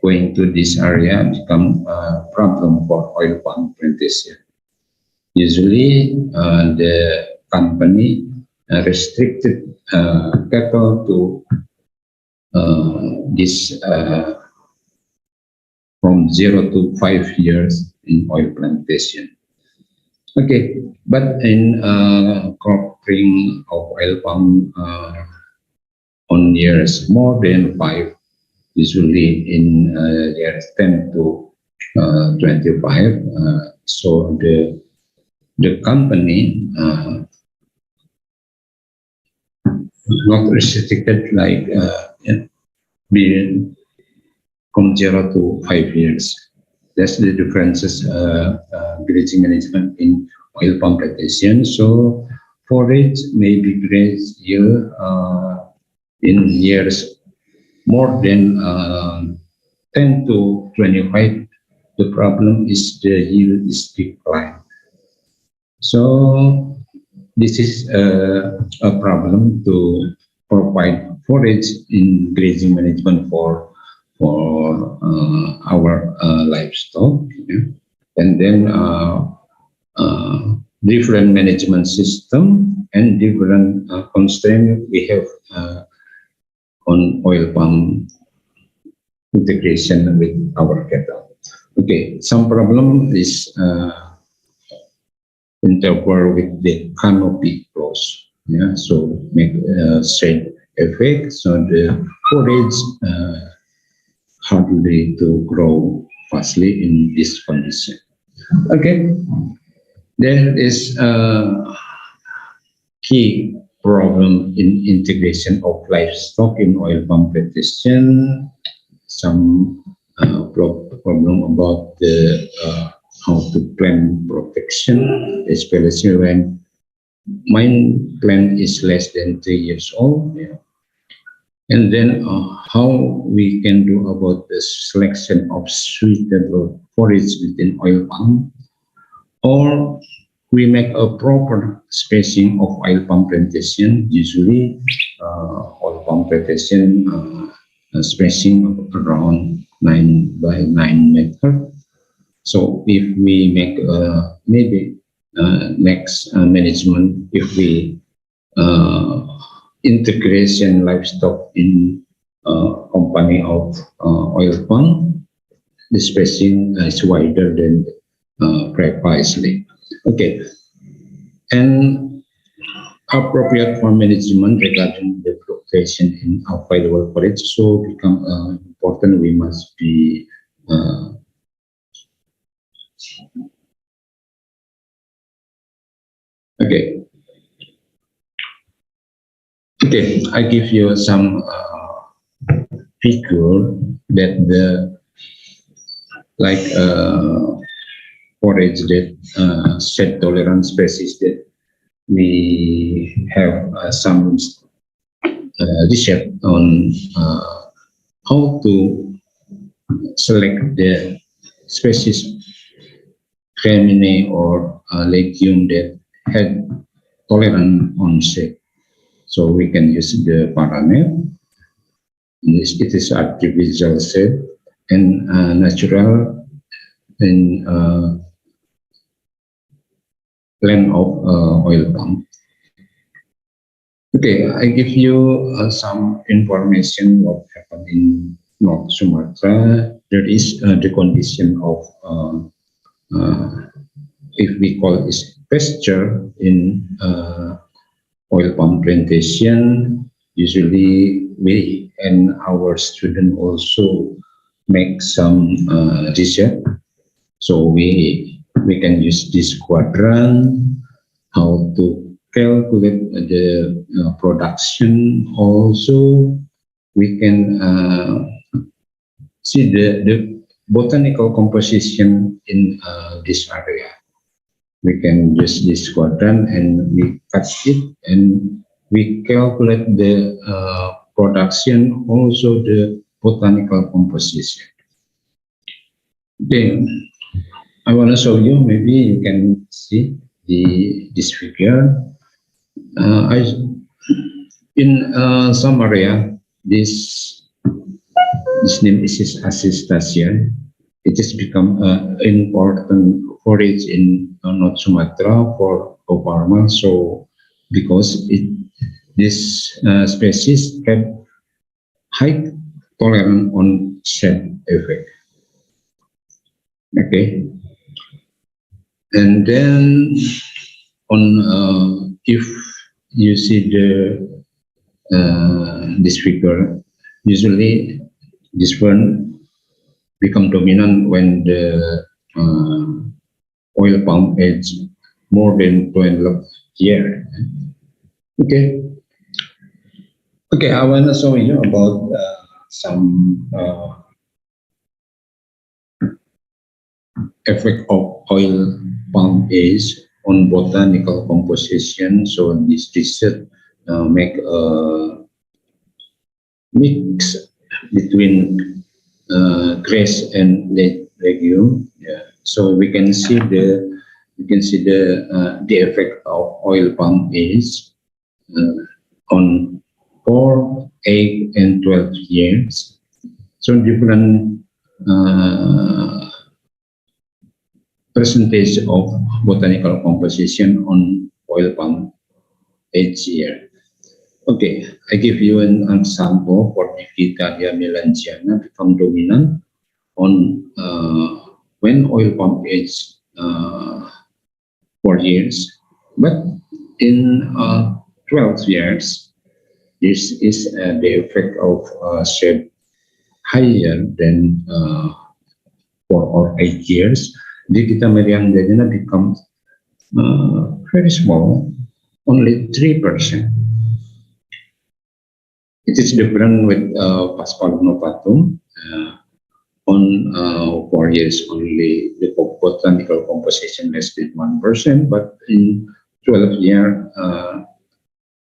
going to this area become a problem for oil palm plantation. Usually, the company restricted cattle to this from 0 to 5 years in oil plantation. Okay, but in cropping of oil palm on years more than 5, usually in years 10 to 25, so the company not restricted like being from 0 to 5 years. That's the differences grazing management in oil palm plantation. So forage may be grazed here in years more than 10 to 25. The problem is the yield is declined. So this is a problem to provide forage in grazing management for our livestock, yeah. And then different management system and different constraint we have on oil palm integration with our cattle. Okay, some problem is interfere with the canopy close. Yeah, so make shade effect. So the forage hardly to grow fastly in this condition. Okay, there is a key problem in integration of livestock in oil palm plantation. Some problem about the how to plan protection, especially when mine plant is less than 3 years old. Yeah. And then how we can do about the selection of suitable forage within oil palm, or we make a proper spacing of oil palm plantation. Usually oil palm plantation spacing of around 9 by 9 meters. So if we make maybe next management, if we integration livestock in company of oil palm, the spacing is wider than previously. Okay, and appropriate farm management regarding the fluctuation in available forage so become important. We must be okay. Okay, I give you some figure that the like forage that shade tolerant species that we have some research on how to select the species graminae or legume that had tolerant on shade. So we can use the paranet. It is artificial shade and natural in land of oil palm. Okay, I give you some information what happened in North Sumatra. There is the condition of if we call it pasture in oil palm plantation. Usually we and our student also make some research. So we can use this quadrant, how to calculate the production. Also, we can see the botanical composition in this area. We can use this quadrant and we cut it and we calculate the production, also the botanical composition. Then I want to show you, maybe you can see this figure. In some area, this name is Acacia. It has become important forage in North Sumatra for farmers. So because this species have high tolerance on shade effect. Okay, and then on if you see this figure, usually this one become dominant when the oil palm age more than 12 years. Okay. Okay, I want to show you about some effect of oil palm age on botanical composition. So this research make a mix between grass and legume. Yeah. So we can see the effect of oil palm age on 4, 8, and 12 years. So different percentage of botanical composition on oil palm each year. Okay, I give you an example for Diphytaria melangiana become dominant on when oil palm age 4 years, but in 12 years, this is the effect of shade higher than 4 or 8 years. Diphyta melangiana becomes very small, only 3%. It is different with Paspalum novatum. On 4 years only the botanical composition less than 1%, but in 12 years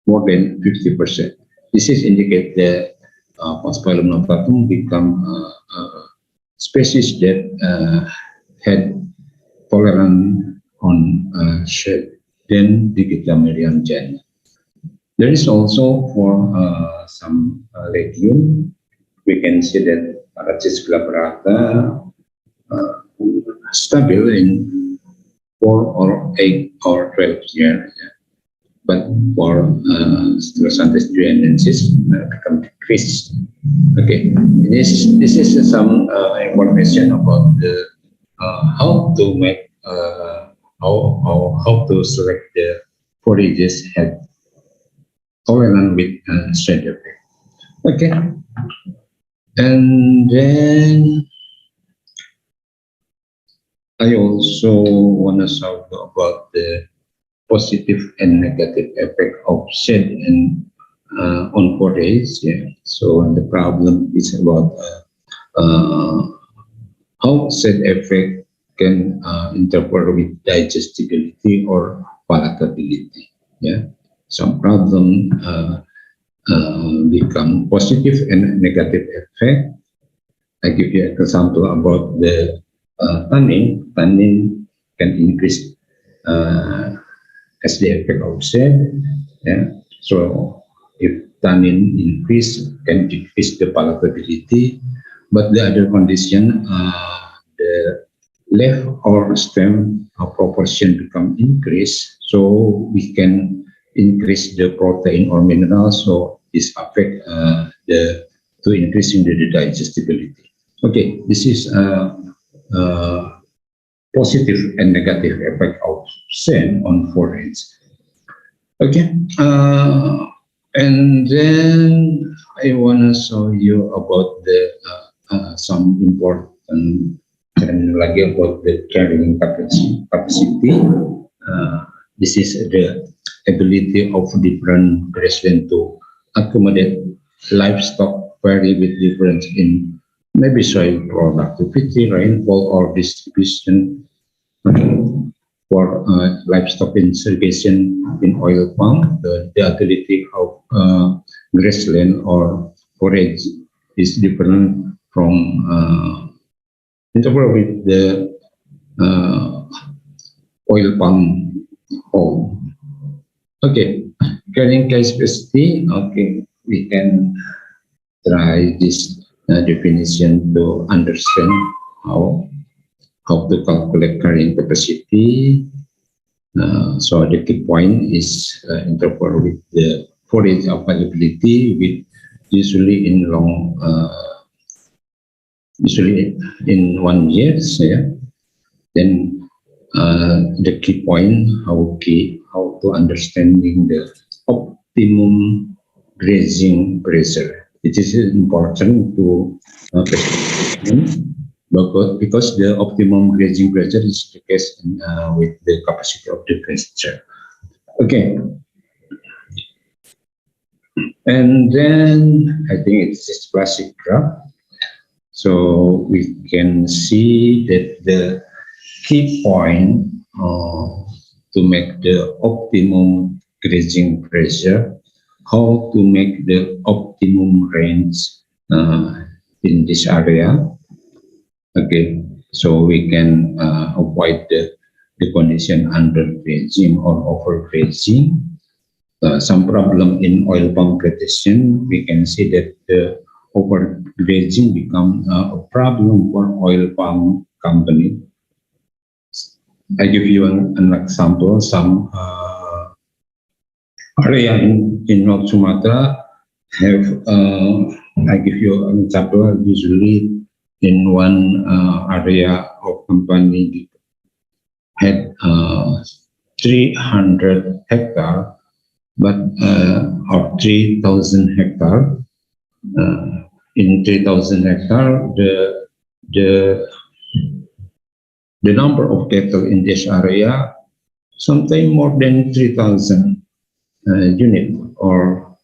more than 50%. This is indicate that Paspalum novatum become species that had tolerant on shade than Diphyta melangiana. There is also for some legume, we can see that Arachis glabrata stable in 4 or 8 or 12 years, yeah. But for Sclerosanthus juliensis become decreased Okay, this is some information about the how to make how to select the forages head tolerant with strain effect. Okay, and then I also want to talk about the positive and negative effect of shade and on forage. Yeah. So the problem is about how shade effect can interfere with digestibility or palatability. Yeah. Some problem become positive and negative effect. I give you an example about the tannin. Tannin can increase as the effect of shade. Yeah. So if tannin increase, can decrease the palatability, but the other condition, the leaf or stem proportion become increase, so we can increase the protein or minerals, so this affect the to increasing the digestibility. Okay, this is positive and negative effect of sin on forage. Okay, and then I want to show you about the some important and lagi about the carrying capacity. This is the ability of different grassland to accommodate livestock vary with difference in maybe soil productivity, rainfall, or distribution for livestock in irrigation in oil palm. The ability of grassland or forage is different from interval with the oil palm hole. Okay, carrying capacity. Okay, we can try this definition to understand how to calculate carrying capacity. So the key point is interval with the forage availability, with usually in long, usually in 1 year. Yeah. Then the key point, how to understanding the optimum grazing pressure. It is important to because the optimum grazing pressure is the case with the capacity of the pressure. Okay. And then I think it's this classic graph. So we can see that the key point to make the optimum grazing pressure, how to make the optimum range in this area. Okay, so we can avoid the condition under grazing or over grazing. Some problem in oil palm plantation, we can see that the over grazing become a problem for oil palm company. I give you an example. Some area in North Sumatra have, I give you an example, usually in one area of company had 300 hectare, but or 3,000 hectare. In 3,000 hectare, the number of cattle in this area sometimes more than 3,000 unit or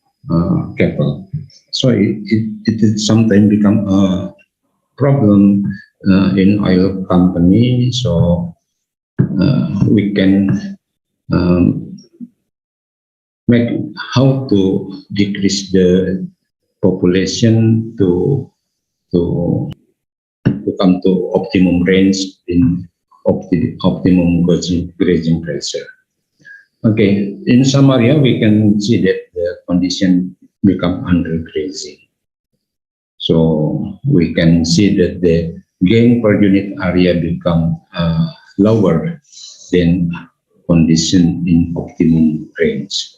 cattle. So it sometimes become a problem in oil company. So we can make how to decrease the population to come to optimum range in optimum grazing pressure. Okay, in some area we can see that the condition become under grazing. So we can see that the gain per unit area become lower than condition in optimum range.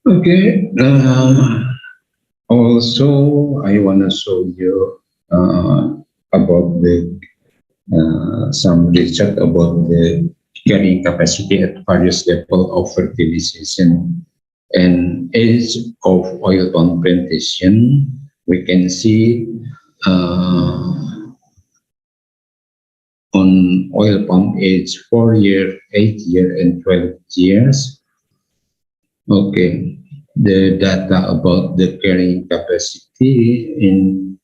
Okay, Also, I want to show you about the some research about the carrying capacity at various level of fertilization and age of oil palm plantation. We can see on oil palm age 4 year, 8 year, and 12 years. Okay, the data about the carrying capacity in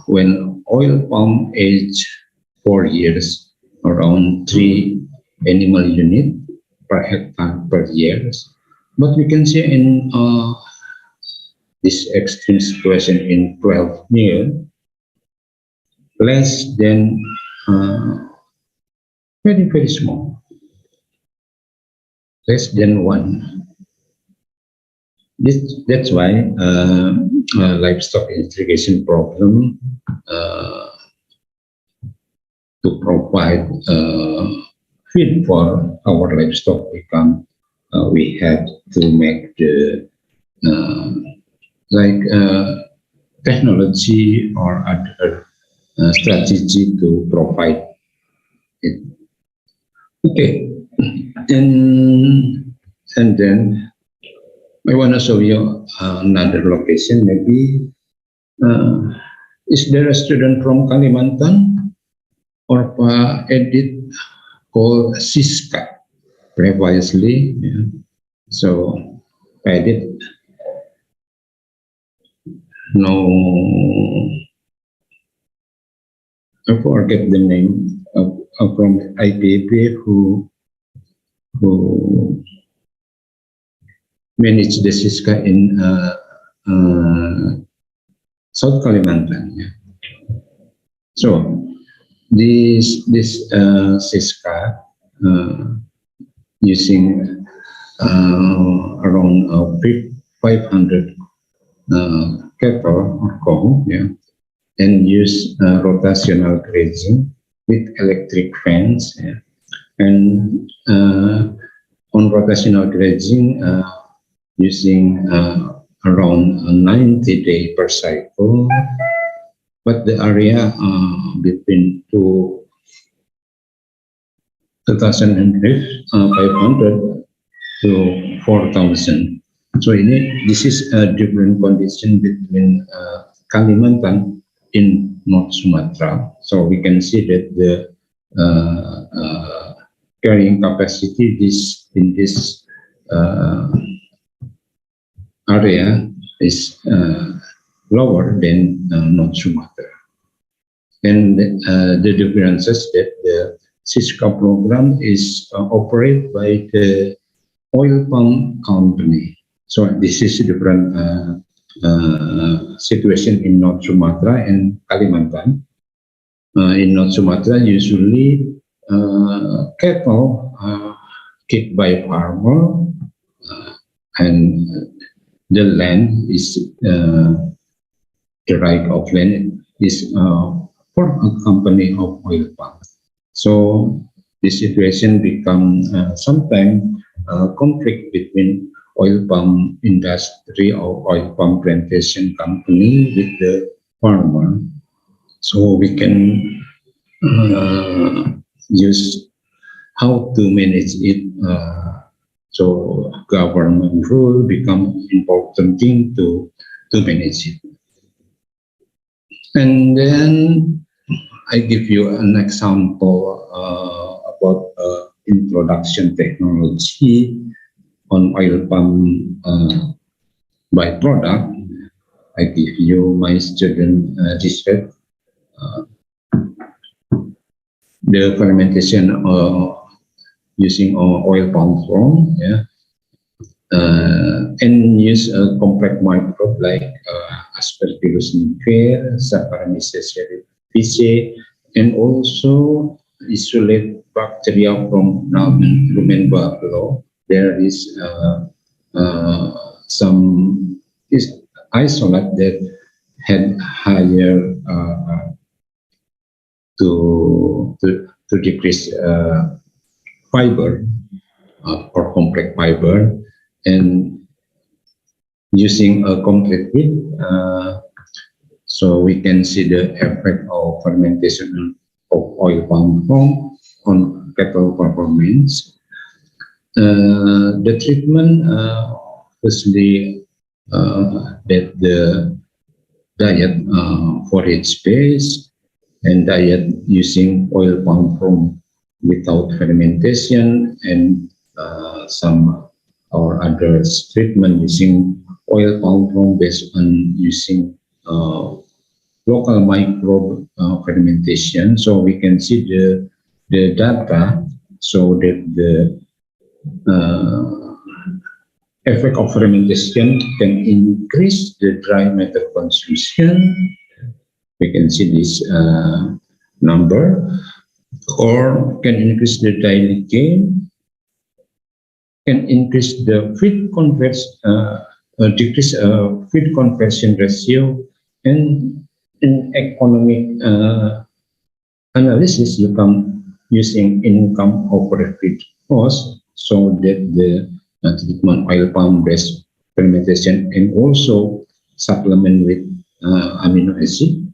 when oil palm age 4 years, around 3 animal unit per hectare per year. But we can see in this extreme situation in 12 years, less than very, very small, less than 1. That's why livestock irrigation problem to provide feed for our livestock become we have to make the technology or other strategy to provide it. Okay, and then I want to show you another location. Maybe is there a student from Kalimantan or Edit called Siska previously? Yeah. So Edit, no, I forget the name from IPP who manage the Siska in South Kalimantan. Yeah. So this Siska using around 500 cattle or cow, yeah, and use rotational grazing with electric fence, yeah. And on rotational grazing using around 90 days per cycle, but the area between 2,500 to 4,000. So this is a different condition between Kalimantan in North Sumatra. So we can see that the carrying capacity in this area is lower than North Sumatra. And the differences that the Siska program is operated by the oil palm company. So this is a different situation in North Sumatra and Kalimantan. In North Sumatra, usually cattle kept by farmer and the land is the right of land is for a company of oil palm. So this situation become sometimes conflict between oil palm industry or oil palm plantation company with the farmer. So we can use how to manage it. So government rule become important thing to manage it. And then I give you an example about introduction technology on oil palm byproduct. I give you my student research. The fermentation using oil palm frond, yeah, and use a complex microbe like Aspergillus niger, Saccharomyces cerevisiae, and also isolate bacteria from rumen buffalo. There is some isolate that had higher to decrease fiber or complex fiber, and using a complete width, so we can see the effect of fermentation of oil palm frond on cattle performance. The treatment, firstly, that the diet forage based and diet using oil palm frond without fermentation, and some or other treatment using oil palm frond based on using local microbe fermentation. So we can see the data, so that the effect of fermentation can increase the dry matter consumption. We can see this number, or can increase the daily gain, can increase the feed decrease feed conversion ratio, and in economic analysis, you come using income over feed cost, so that the treatment oil palm based fermentation and also supplement with amino acid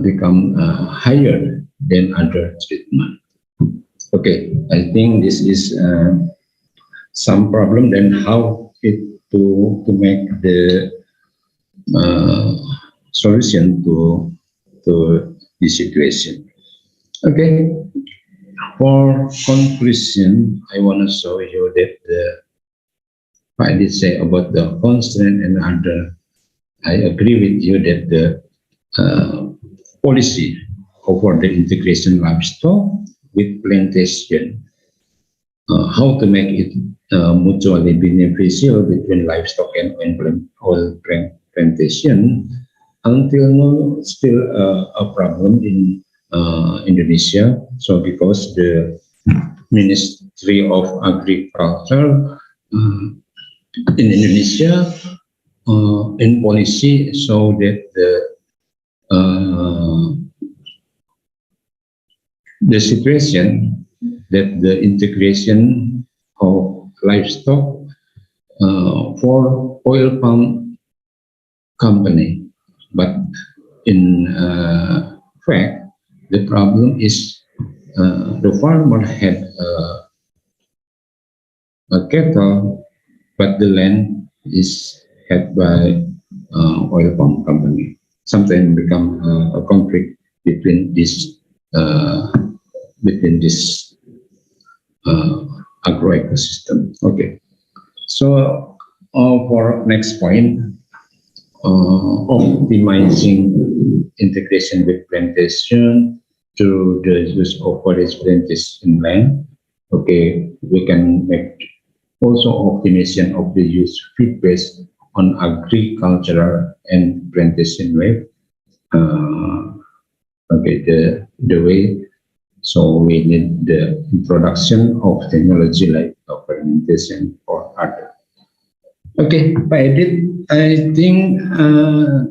become higher than other treatment. Okay, I think this is some problem. Then how it to make the solution to this situation. Okay, for conclusion, I want to show you that I did say about the constraint and other. I agree with you that the policy over the integration livestock with plantation, how to make it mutually beneficial between livestock and oil plantation, until now still a problem in Indonesia. So because the Ministry of Agriculture in Indonesia in policy, so that the situation that the integration of livestock for oil palm company, but in fact the problem is the farmer had a cattle, but the land is had by oil palm company. Sometimes become a conflict between this agro ecosystem. Okay, so for next point, optimizing integration with plantation through the use of forest plantation land. Okay, we can make also optimization of the use feed based on agricultural and plantation wave. Okay, the way. So we need the introduction of technology like fermentation or other. Okay, Pak Edit, I think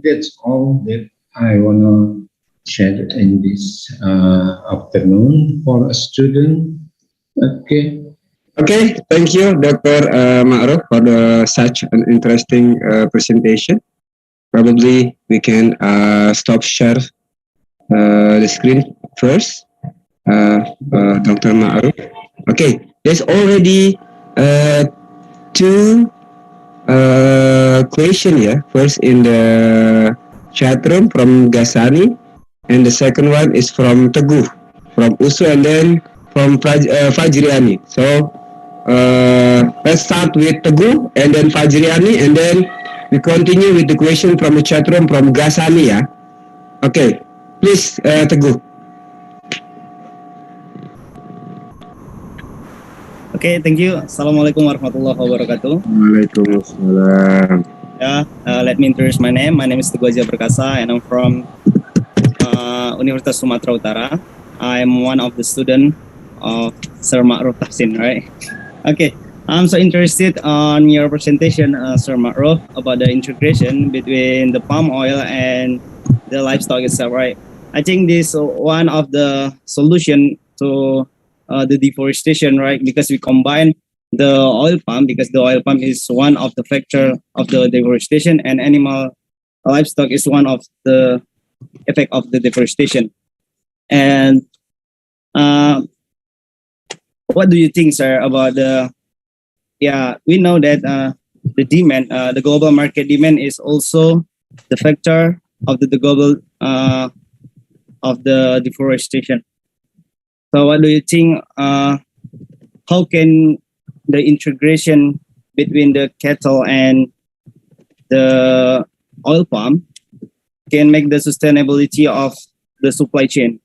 that's all that I want to share in this afternoon for a student. Okay. Okay, thank you, Dr. Ma'ruf, for such an interesting presentation. Probably we can stop share the screen first, Dr. Ma'ruf. Okay, there's already two question here. First in the chat room from Gasani, and the second one is from Teguh, from Usu, and then from Fajriani. So let's start with Teguh and then Fajriani, and then we continue with the question from the chat room from Gasani. Yeah? Okay, please, Teguh. Okay, thank you. Assalamualaikum warahmatullahi wabarakatuh. Waalaikumsalam. Yeah, let me introduce my name. My name is Teguh Azia Perkasa, and I'm from Universitas Sumatera Utara. I'm one of the students of Sir Ma'ruf Tahsin, right? Okay, I'm so interested on your presentation, Sir Ma'ruf, about the integration between the palm oil and the livestock itself, right? I think this is one of the solution to the deforestation, right? Because we combine the oil palm, because the oil palm is one of the factor of the deforestation, and animal livestock is one of the effect of the deforestation. And what do you think, sir, about the? Yeah, we know that the demand, the global market demand, is also the factor of the global of the deforestation. So, what do you think? How can the integration between the cattle and the oil palm can make the sustainability of the supply chain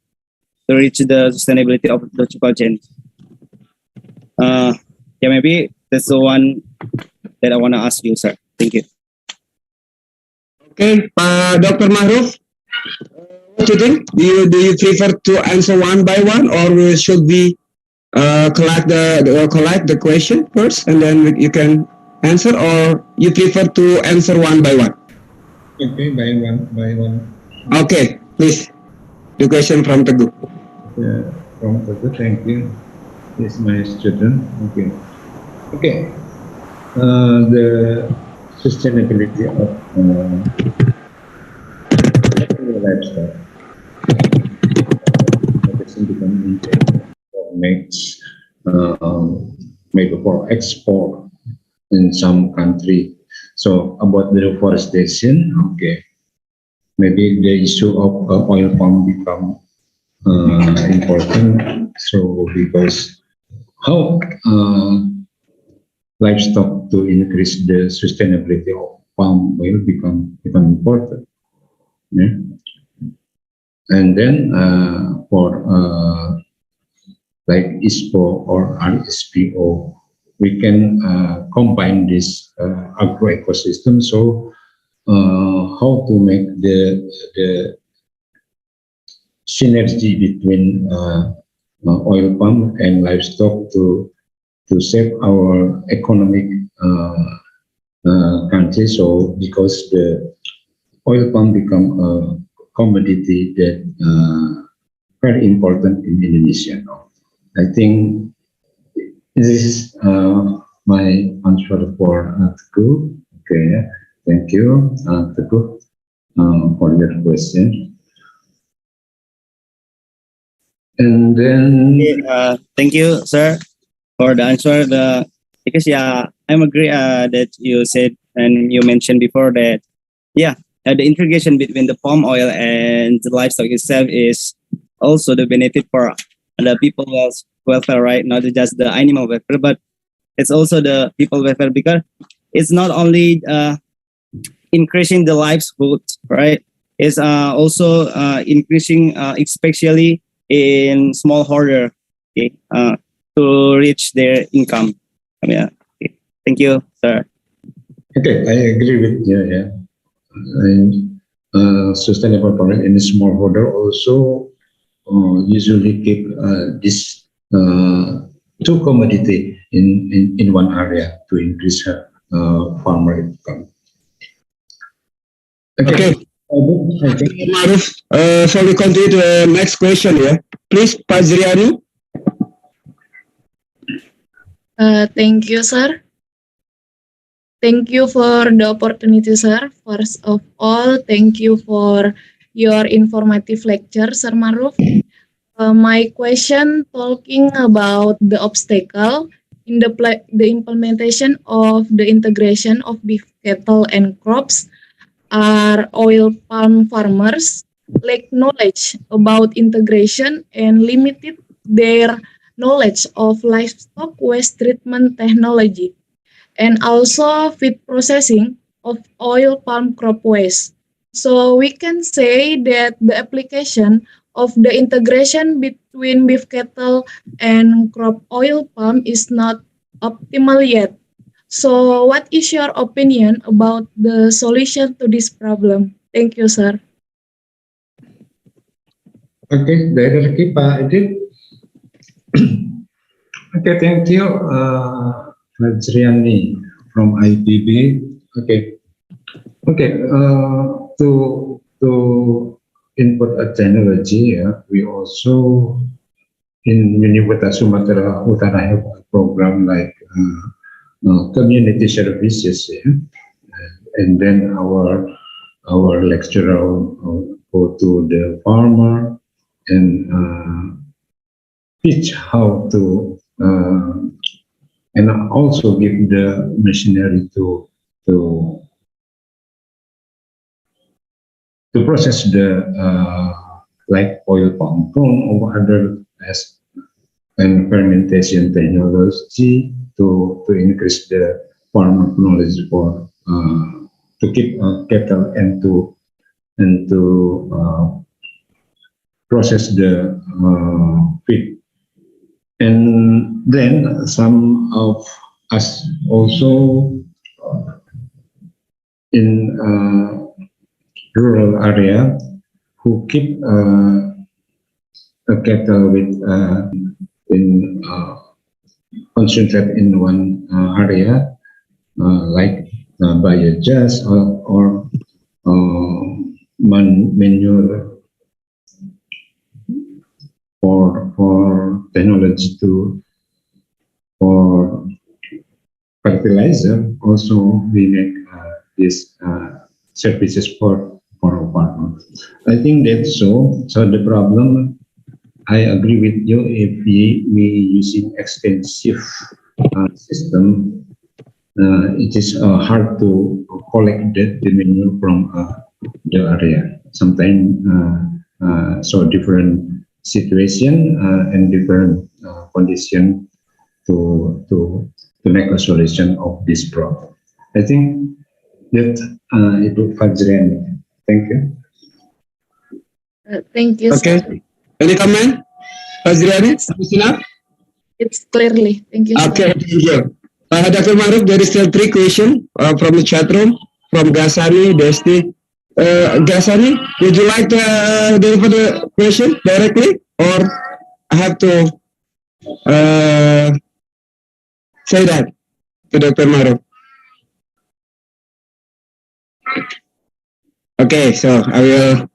to reach the sustainability of the supply chain? Yeah, maybe that's the one that I want to ask you, sir. Thank you. Okay, Dr. Mahruf, what do you think? Do you prefer to answer one by one, or should we collect the question first and then you can answer, or you prefer to answer one by one? Okay, by one. Okay, please. The question from Teguh. From Teguh, thank you. This is my student. Okay. The sustainability of livestock makes made for export in some country. So about the deforestation, maybe the issue of oil palm become important. So because how livestock to increase the sustainability of palm oil become important. Yeah. And then for like ISPO or RSPO, we can combine this agro-ecosystem. So how to make the synergy between oil palm and livestock to save our economic country. So because the oil palm become a commodity that very important in Indonesia now. I think this is my answer for Teguh. Okay, thank you, Teguh, for your question. And then, thank you, sir, for the answer. Because I'm agree that you said and you mentioned before that the integration between the palm oil and the livestock itself is also the benefit for the people's welfare, right? Not just the animal welfare, but it's also the people welfare, because it's not only increasing the livelihood, right? It's also increasing, especially in smallholder, to reach their income. Thank you, sir. Okay, I agree with you. Yeah, and sustainable farming in smallholder also usually keep this two commodity in one area to increase farmer income. Okay. Maruf, so we continue to the next question. Please, Pak Zriani. Thank you, sir. Thank you for the opportunity, sir. First of all, thank you for your informative lecture, Sir Maruf. My question talking about the obstacle in the implementation of the integration of beef cattle and crops are oil palm farmers lack knowledge about integration and limited their knowledge of livestock waste treatment technology, and also feed processing of oil palm crop waste. So we can say that the application of the integration between beef cattle and crop oil palm is not optimal yet. So what is your opinion about the solution to this problem? Thank you, sir. Okay, directly Pak Edit. Okay, thank you, Zriani from IPB. Okay, to input a technology, we also in Universitas Sumatera Utara have a program like community services, yeah? And then our lecturer will go to the farmer and teach how to and also give the machinery to process the like oil palm frond or other and fermentation technology to increase the farmer knowledge for to keep cattle and to process the feed. And then some of us also in rural area who keep a cattle with concentrate in one area like biogas or manure for technology for fertilizer. Also we make these services for our farmers. I think that's so. So the problem, I agree with you, if we using extensive system, it is hard to collect the manure from the area. Sometimes so different situation and different condition to make a solution of this problem. I think that it will Fajriani. Thank you. Thank you, Okay. sir. Any comment? Fajriani, enough? It's clearly. Thank you, sir. Okay, thank you. Dr. Maruf, there is still 3 questions from the chat room, from Gasani, Desti. Gasani, would you like to deliver the question directly, or I have to say that to Dr. Maruf? Okay, so I will.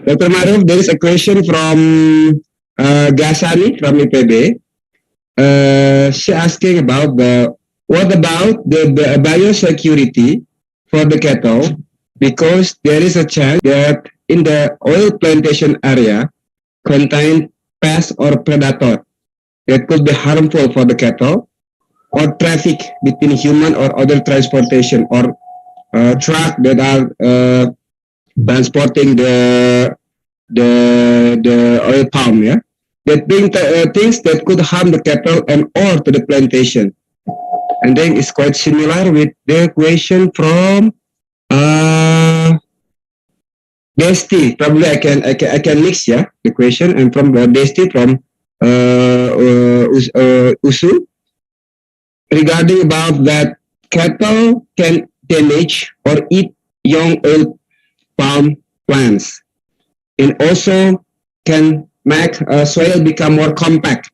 Dr. Maruf, there is a question from Gasani from IPB. She asking about what about the biosecurity for the cattle, because there is a chance that in the oil plantation area contain pest or predator that could be harmful for the cattle, or traffic between human or other transportation or truck that are transporting the oil palm, yeah, that bring things that could harm the cattle and or to the plantation. And then it's quite similar with the question from Desti. Probably I can mix, yeah, the question, and from Desti from Usu regarding about that cattle can damage or eat young oil palm plants, and also can make soil become more compact,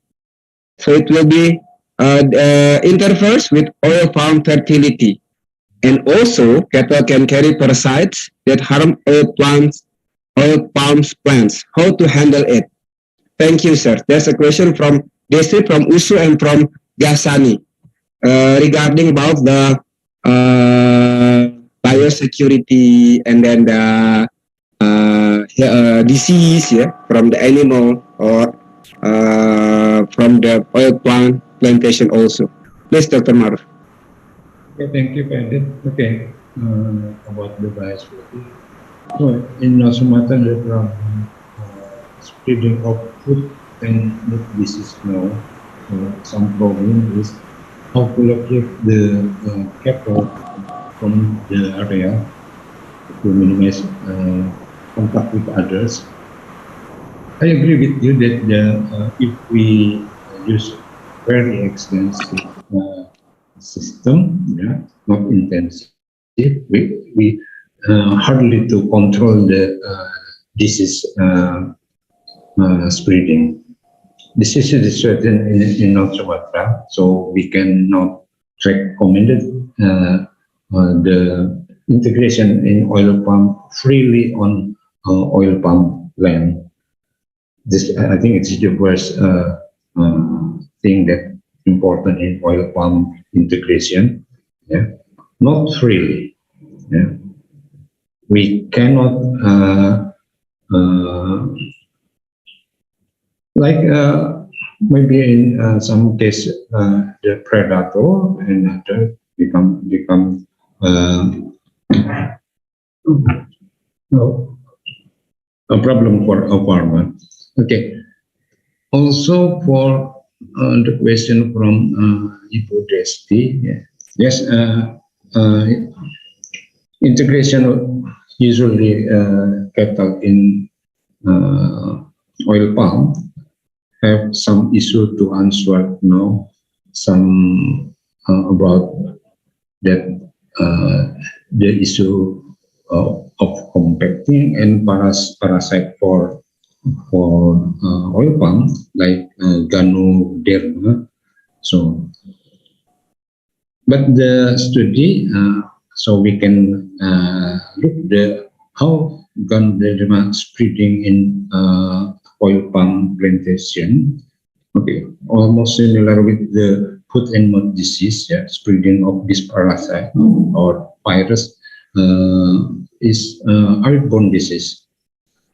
so it will be interferes with oil palm fertility, and also cattle can carry parasites that harm oil palm plants. How to handle it? Thank you, sir. There's a question from Desi, from Usu, and from Gasani regarding about the biosecurity and then the disease, yeah, from the animal or from the oil plantation also. Please, Dr. Maruf. Okay, thank you, Pandit. Okay, about the biosecurity. So in Sumatra, the problem spreading of food and disease now. Some problem is how to locate the cattle from the area to minimize contact with others. I agree with you that if we use very extensive system, yeah, not intensive, we hardly to control the disease spreading. Disease is certain in North Sumatra, so we cannot recommend the integration in oil palm freely on oil palm land. This, I think, it's the worst thing that important in oil palm integration. Yeah, not really. Yeah, we cannot like maybe in some case the predator and other become no, a problem for a farmer. Okay. Also for the question from Ibu Desti, yeah. Yes, integration usually cattle in oil palm have some issue to answer now, some about that the issue of compacting and parasite for oil palm like Ganoderma. So, but the study, so we can look the how Ganoderma spreading in oil palm plantation. Okay, almost similar with the foot and mouth disease, yeah, spreading of this parasite or virus is airborne disease.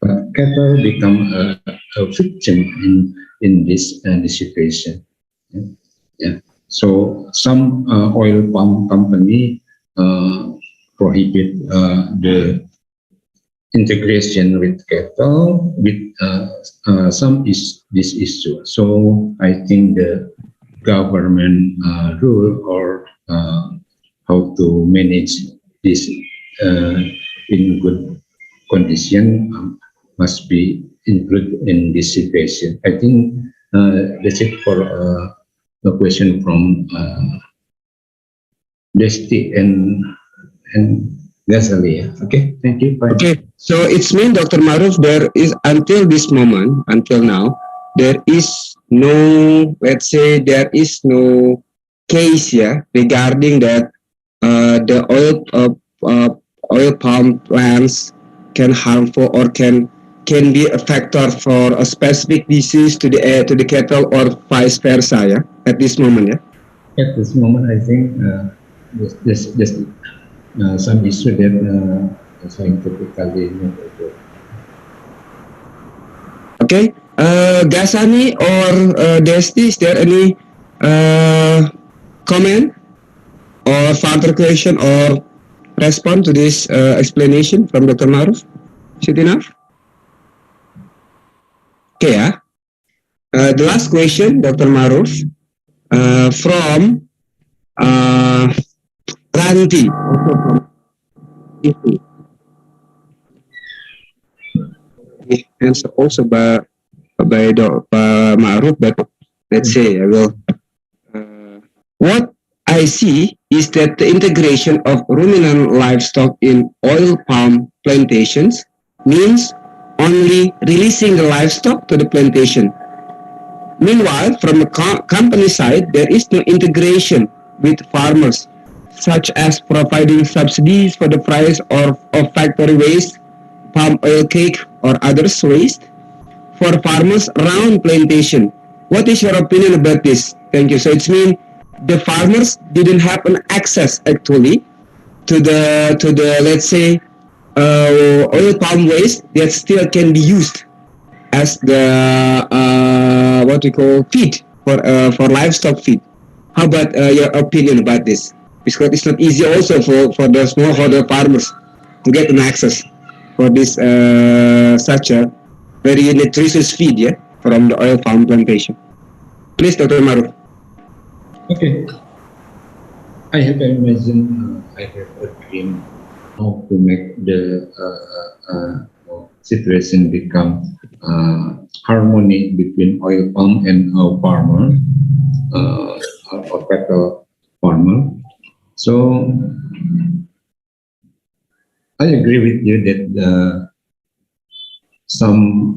But cattle become a victim in this situation. Yeah. Yeah. So some oil palm company prohibit the integration with cattle with some is this issue. So I think the government rule or how to manage this in good condition must be included in this situation. I think that's it for the question from Desti and Ghazali. Okay, thank you. Bye. Okay, so it's mean, Dr. Maruf, there is until this moment, until now, there is no, let's say, there is no case here regarding that the oil palm plants can harmful or can be a factor for a specific disease to the cattle or vice versa. Yeah, at this moment. Yeah. At this moment, I think there's some issue that scientifically not good. Okay, Gasani or Desti, is there any comment or further question or respond to this explanation from Dr. Maruf? Is it enough? Okay, yeah. The last question, Dr. Maruf, from Ranti. Answer also by Ma'ruf, but let's say I will. What I see is that the integration of ruminant livestock in oil palm plantations means only releasing the livestock to the plantation. Meanwhile, from the company side, there is no integration with farmers, such as providing subsidies for the price of factory waste, palm oil cake, or others waste for farmers around plantation. What is your opinion about this? Thank you. So it's mean the farmers didn't have an access actually to the let's say oil palm waste that still can be used as the what we call feed for livestock feed. How about your opinion about this? Because it's not easy also for the smallholder farmers to get an access for this such a very nutritious feed, yeah, from the oil palm plantation. Please, Dr. Maruf. Okay. I have imagined, I have a dream how to make the situation become harmony between oil palm and farmer, or cattle farmer. So I agree with you that some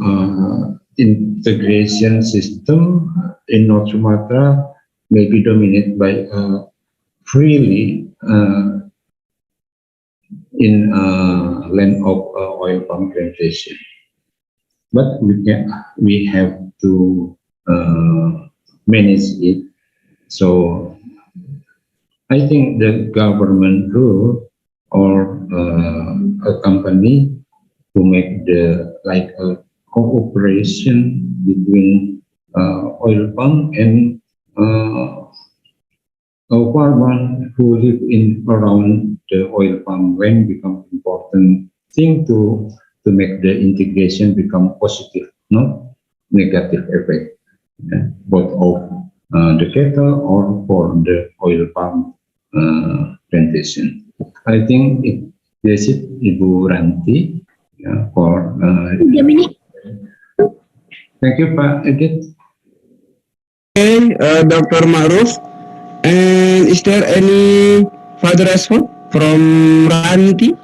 integration system in North Sumatra may be dominated by freely in land of oil palm plantation. But we have to manage it. So I think the government rule or a company to make the like a cooperation between oil palm and a farmer who live in around the oil palm land become important thing to make the integration become positive, not negative effect, both of the cattle or for the oil palm plantation. I think that's it, Ibu Ranti, for. Thank you, Pak Edit. Okay, Dr. Ma'ruf. And is there any further response from Ranti?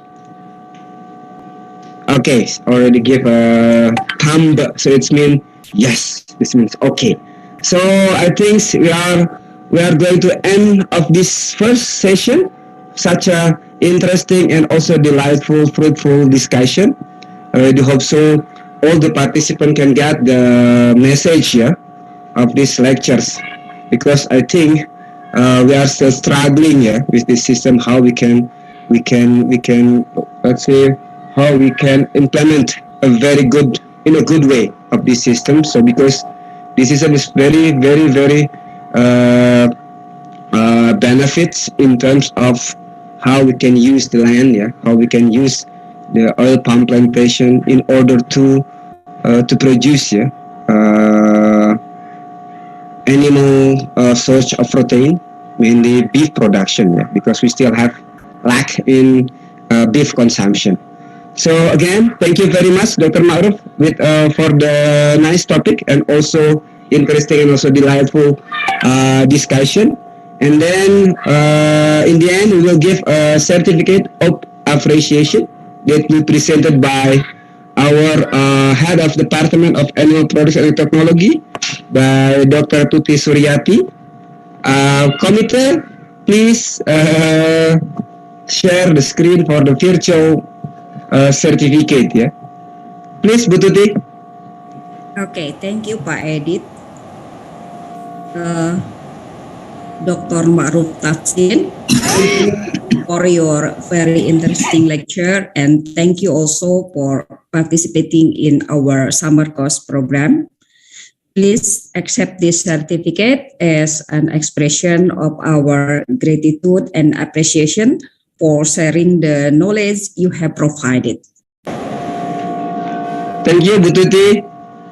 Okay, already give a thumb up, so it means yes. This means okay. So I think we are going to end of this first session. Such a interesting and also delightful, fruitful discussion. I really hope so. All the participants can get the message, of these lectures, because I think we are still struggling, with this system. How we can let's say how we can implement a very good in a good way of this system. So because this system is very benefits in terms of how we can use the land, how we can use the oil palm plantation in order to produce, animal source of protein, mainly beef production, because we still have lack in beef consumption. So again, thank you very much, Dr. Ma'ruf, with for the nice topic and also interesting and also delightful discussion. And then in the end, we will give a certificate of appreciation that will be presented by our head of Department of Animal Production and Technology, by Dr. Tuti Suryati. Committee, please share the screen for the virtual certificate, Please, Bu Tuti. Okay, thank you, Pak Edit. Dr. Ma'ruf Tahsin, for your very interesting lecture, and thank you also for participating in our summer course program. Please accept this certificate as an expression of our gratitude and appreciation for sharing the knowledge you have provided. Thank you, Bu Tuti.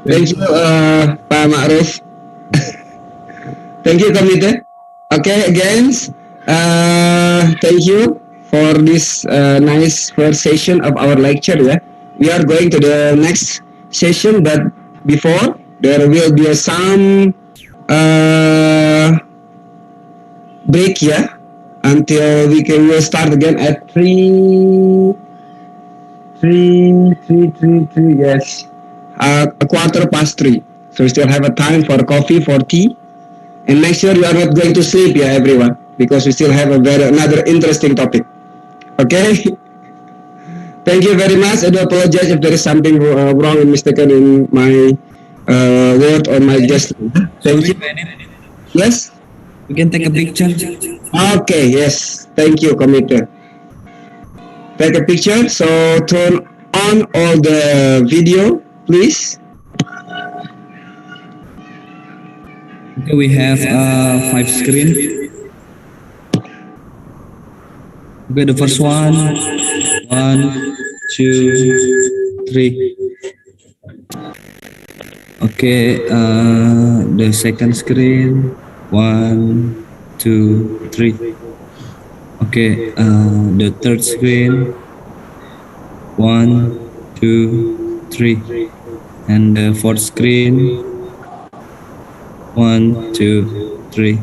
Thank you, Pak Ma'ruf. Thank you, Committee. Okay, again, thank you for this nice first session of our lecture. We are going to the next session, but before there will be some break, until we'll start again at 3, yes, a 3:15. So we still have a time for coffee, for tea. And make sure you are not going to sleep, everyone, because we still have another interesting topic. Okay? Thank you very much. I do apologize if there is something wrong and mistaken in my word or my gesture. Thank you. Yes? We can take a picture. Okay, yes. Thank you, Committee. Take a picture. So turn on all the video, please. Okay, we have 5 screen. Okay, the first one. 1, 2, 3. Okay, the second screen. 1, 2, 3. Okay, the third screen. 1, 2, 3. And the fourth screen. 1, 2, 3.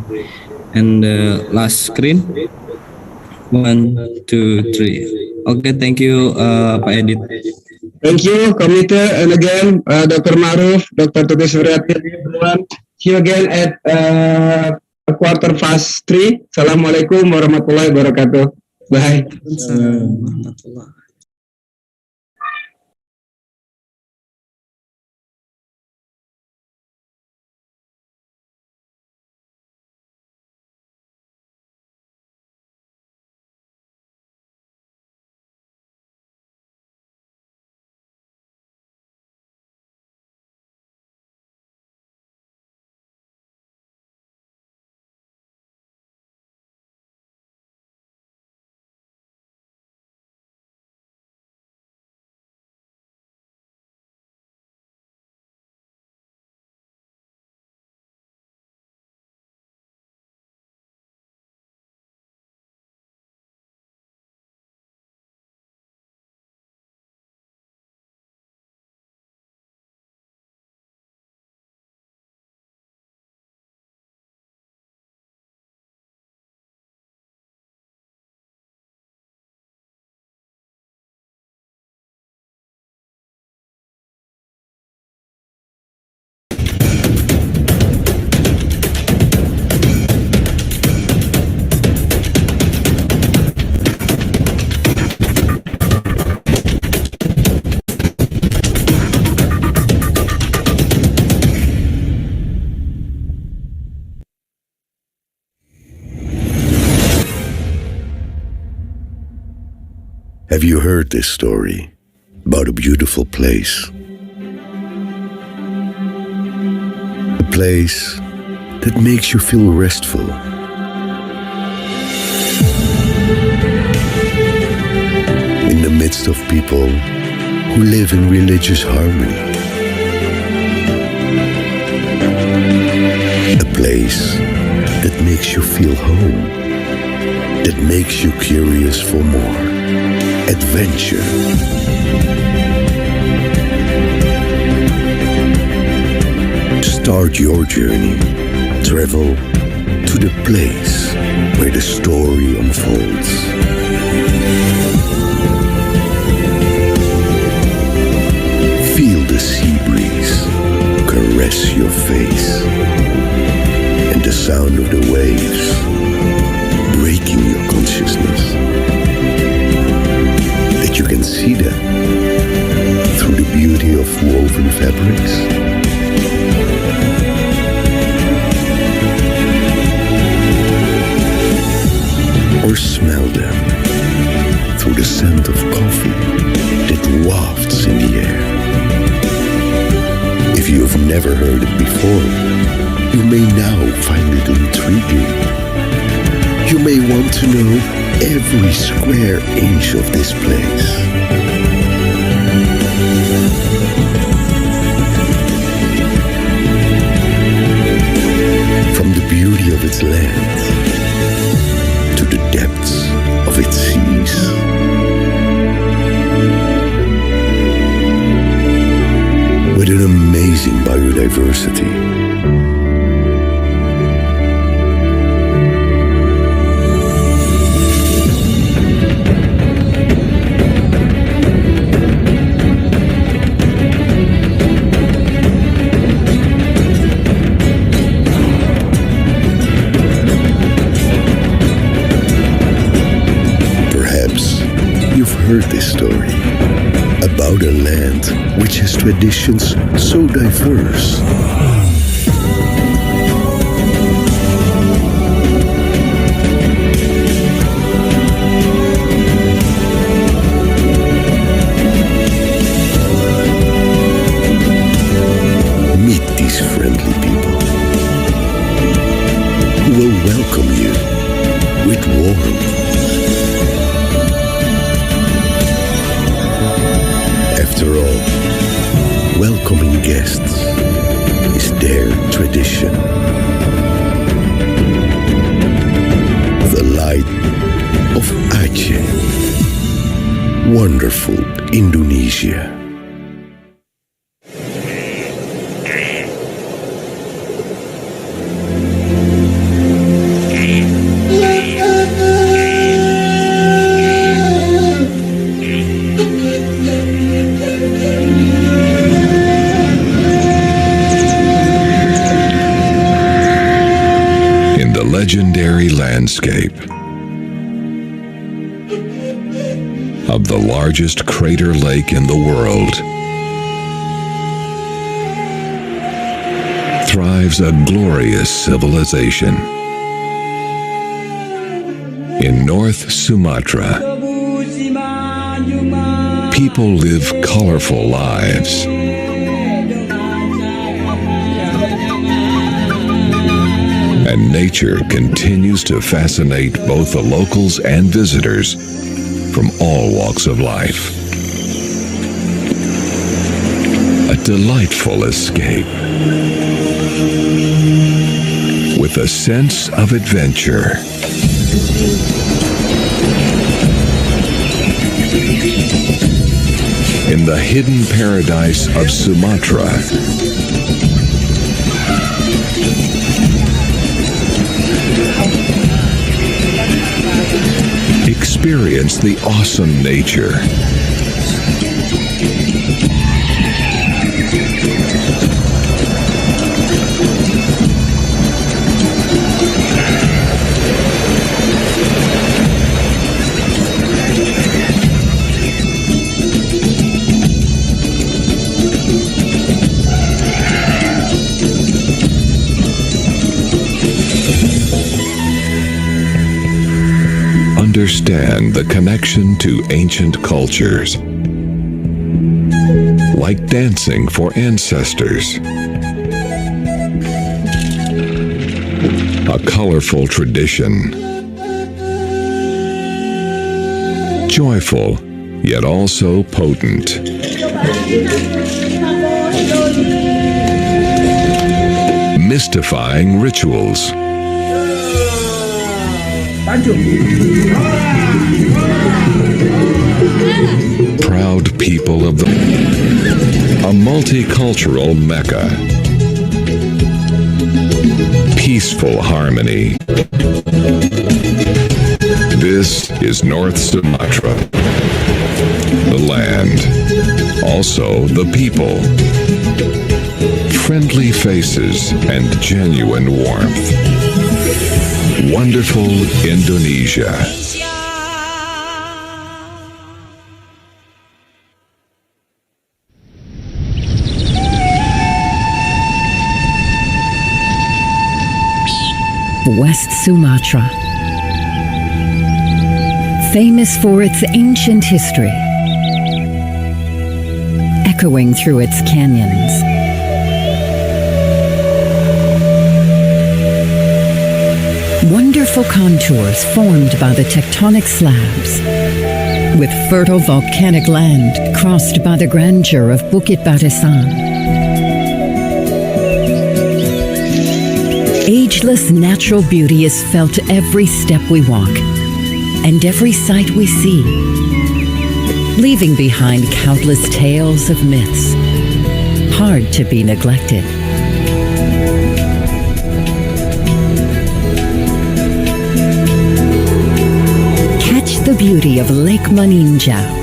And the last screen. 1, 2, 3. Okay, thank you, Pak Edit. Thank you, Committee, and again, Dr. Ma'ruf, Dr. Tuti Suryati, everyone. See you again at 3:15. Assalamualaikum warahmatullahi wabarakatuh. Bye. Assalamualaikum warahmatullahi Have you heard this story about a beautiful place? A place that makes you feel restful. In the midst of people who live in religious harmony. A place that makes you feel home, that makes you curious for more adventure. To start your journey, travel to the place where the story unfolds. Feel the sea breeze caress your face and the sound of the waves breaking your consciousness. That you can see them through the beauty of woven fabrics. Or smell them through the scent of coffee that wafts in the air. If you have never heard it before, you may now find it intriguing. You may want to know every square inch of this place. From the beauty of its land to the depths of its seas. With an amazing biodiversity. Heard this story about a land which has traditions so diverse. Meet these friendly people who will welcome you with warmth. After all, welcoming guests is their tradition. The light of Aceh, wonderful Indonesia. Legendary landscape of the largest crater lake in the world thrives a glorious civilization. In North Sumatra, people live colorful lives. And nature continues to fascinate both the locals and visitors from all walks of life. A delightful escape with a sense of adventure. In the hidden paradise of Sumatra, experience the awesome nature. Understand understand the connection to ancient cultures, like dancing for ancestors, a colorful tradition, joyful yet also potent. Mystifying rituals. Proud people of a multicultural Mecca. Peaceful harmony. This is North Sumatra. The land. Also the people. Friendly faces and genuine warmth. Wonderful Indonesia. West Sumatra. Famous for its ancient history, echoing through its canyons. Wonderful contours formed by the tectonic slabs, with fertile volcanic land crossed by the grandeur of Bukit Barisan. Ageless natural beauty is felt every step we walk and every sight we see, leaving behind countless tales of myths, hard to be neglected. Catch the beauty of Lake Maninjau.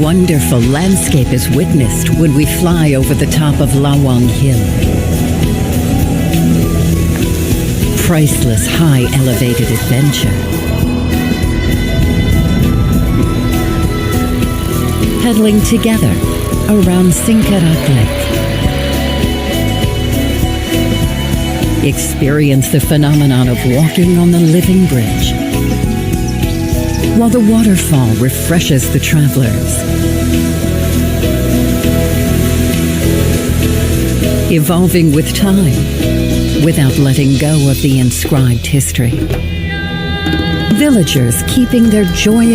Wonderful landscape is witnessed when we fly over the top of Lawang Hill. Priceless high elevated adventure. Paddling together around Singkarak Lake. Experience the phenomenon of walking on the living bridge, while the waterfall refreshes the travelers. Evolving with time, without letting go of the inscribed history. Villagers keeping their joyous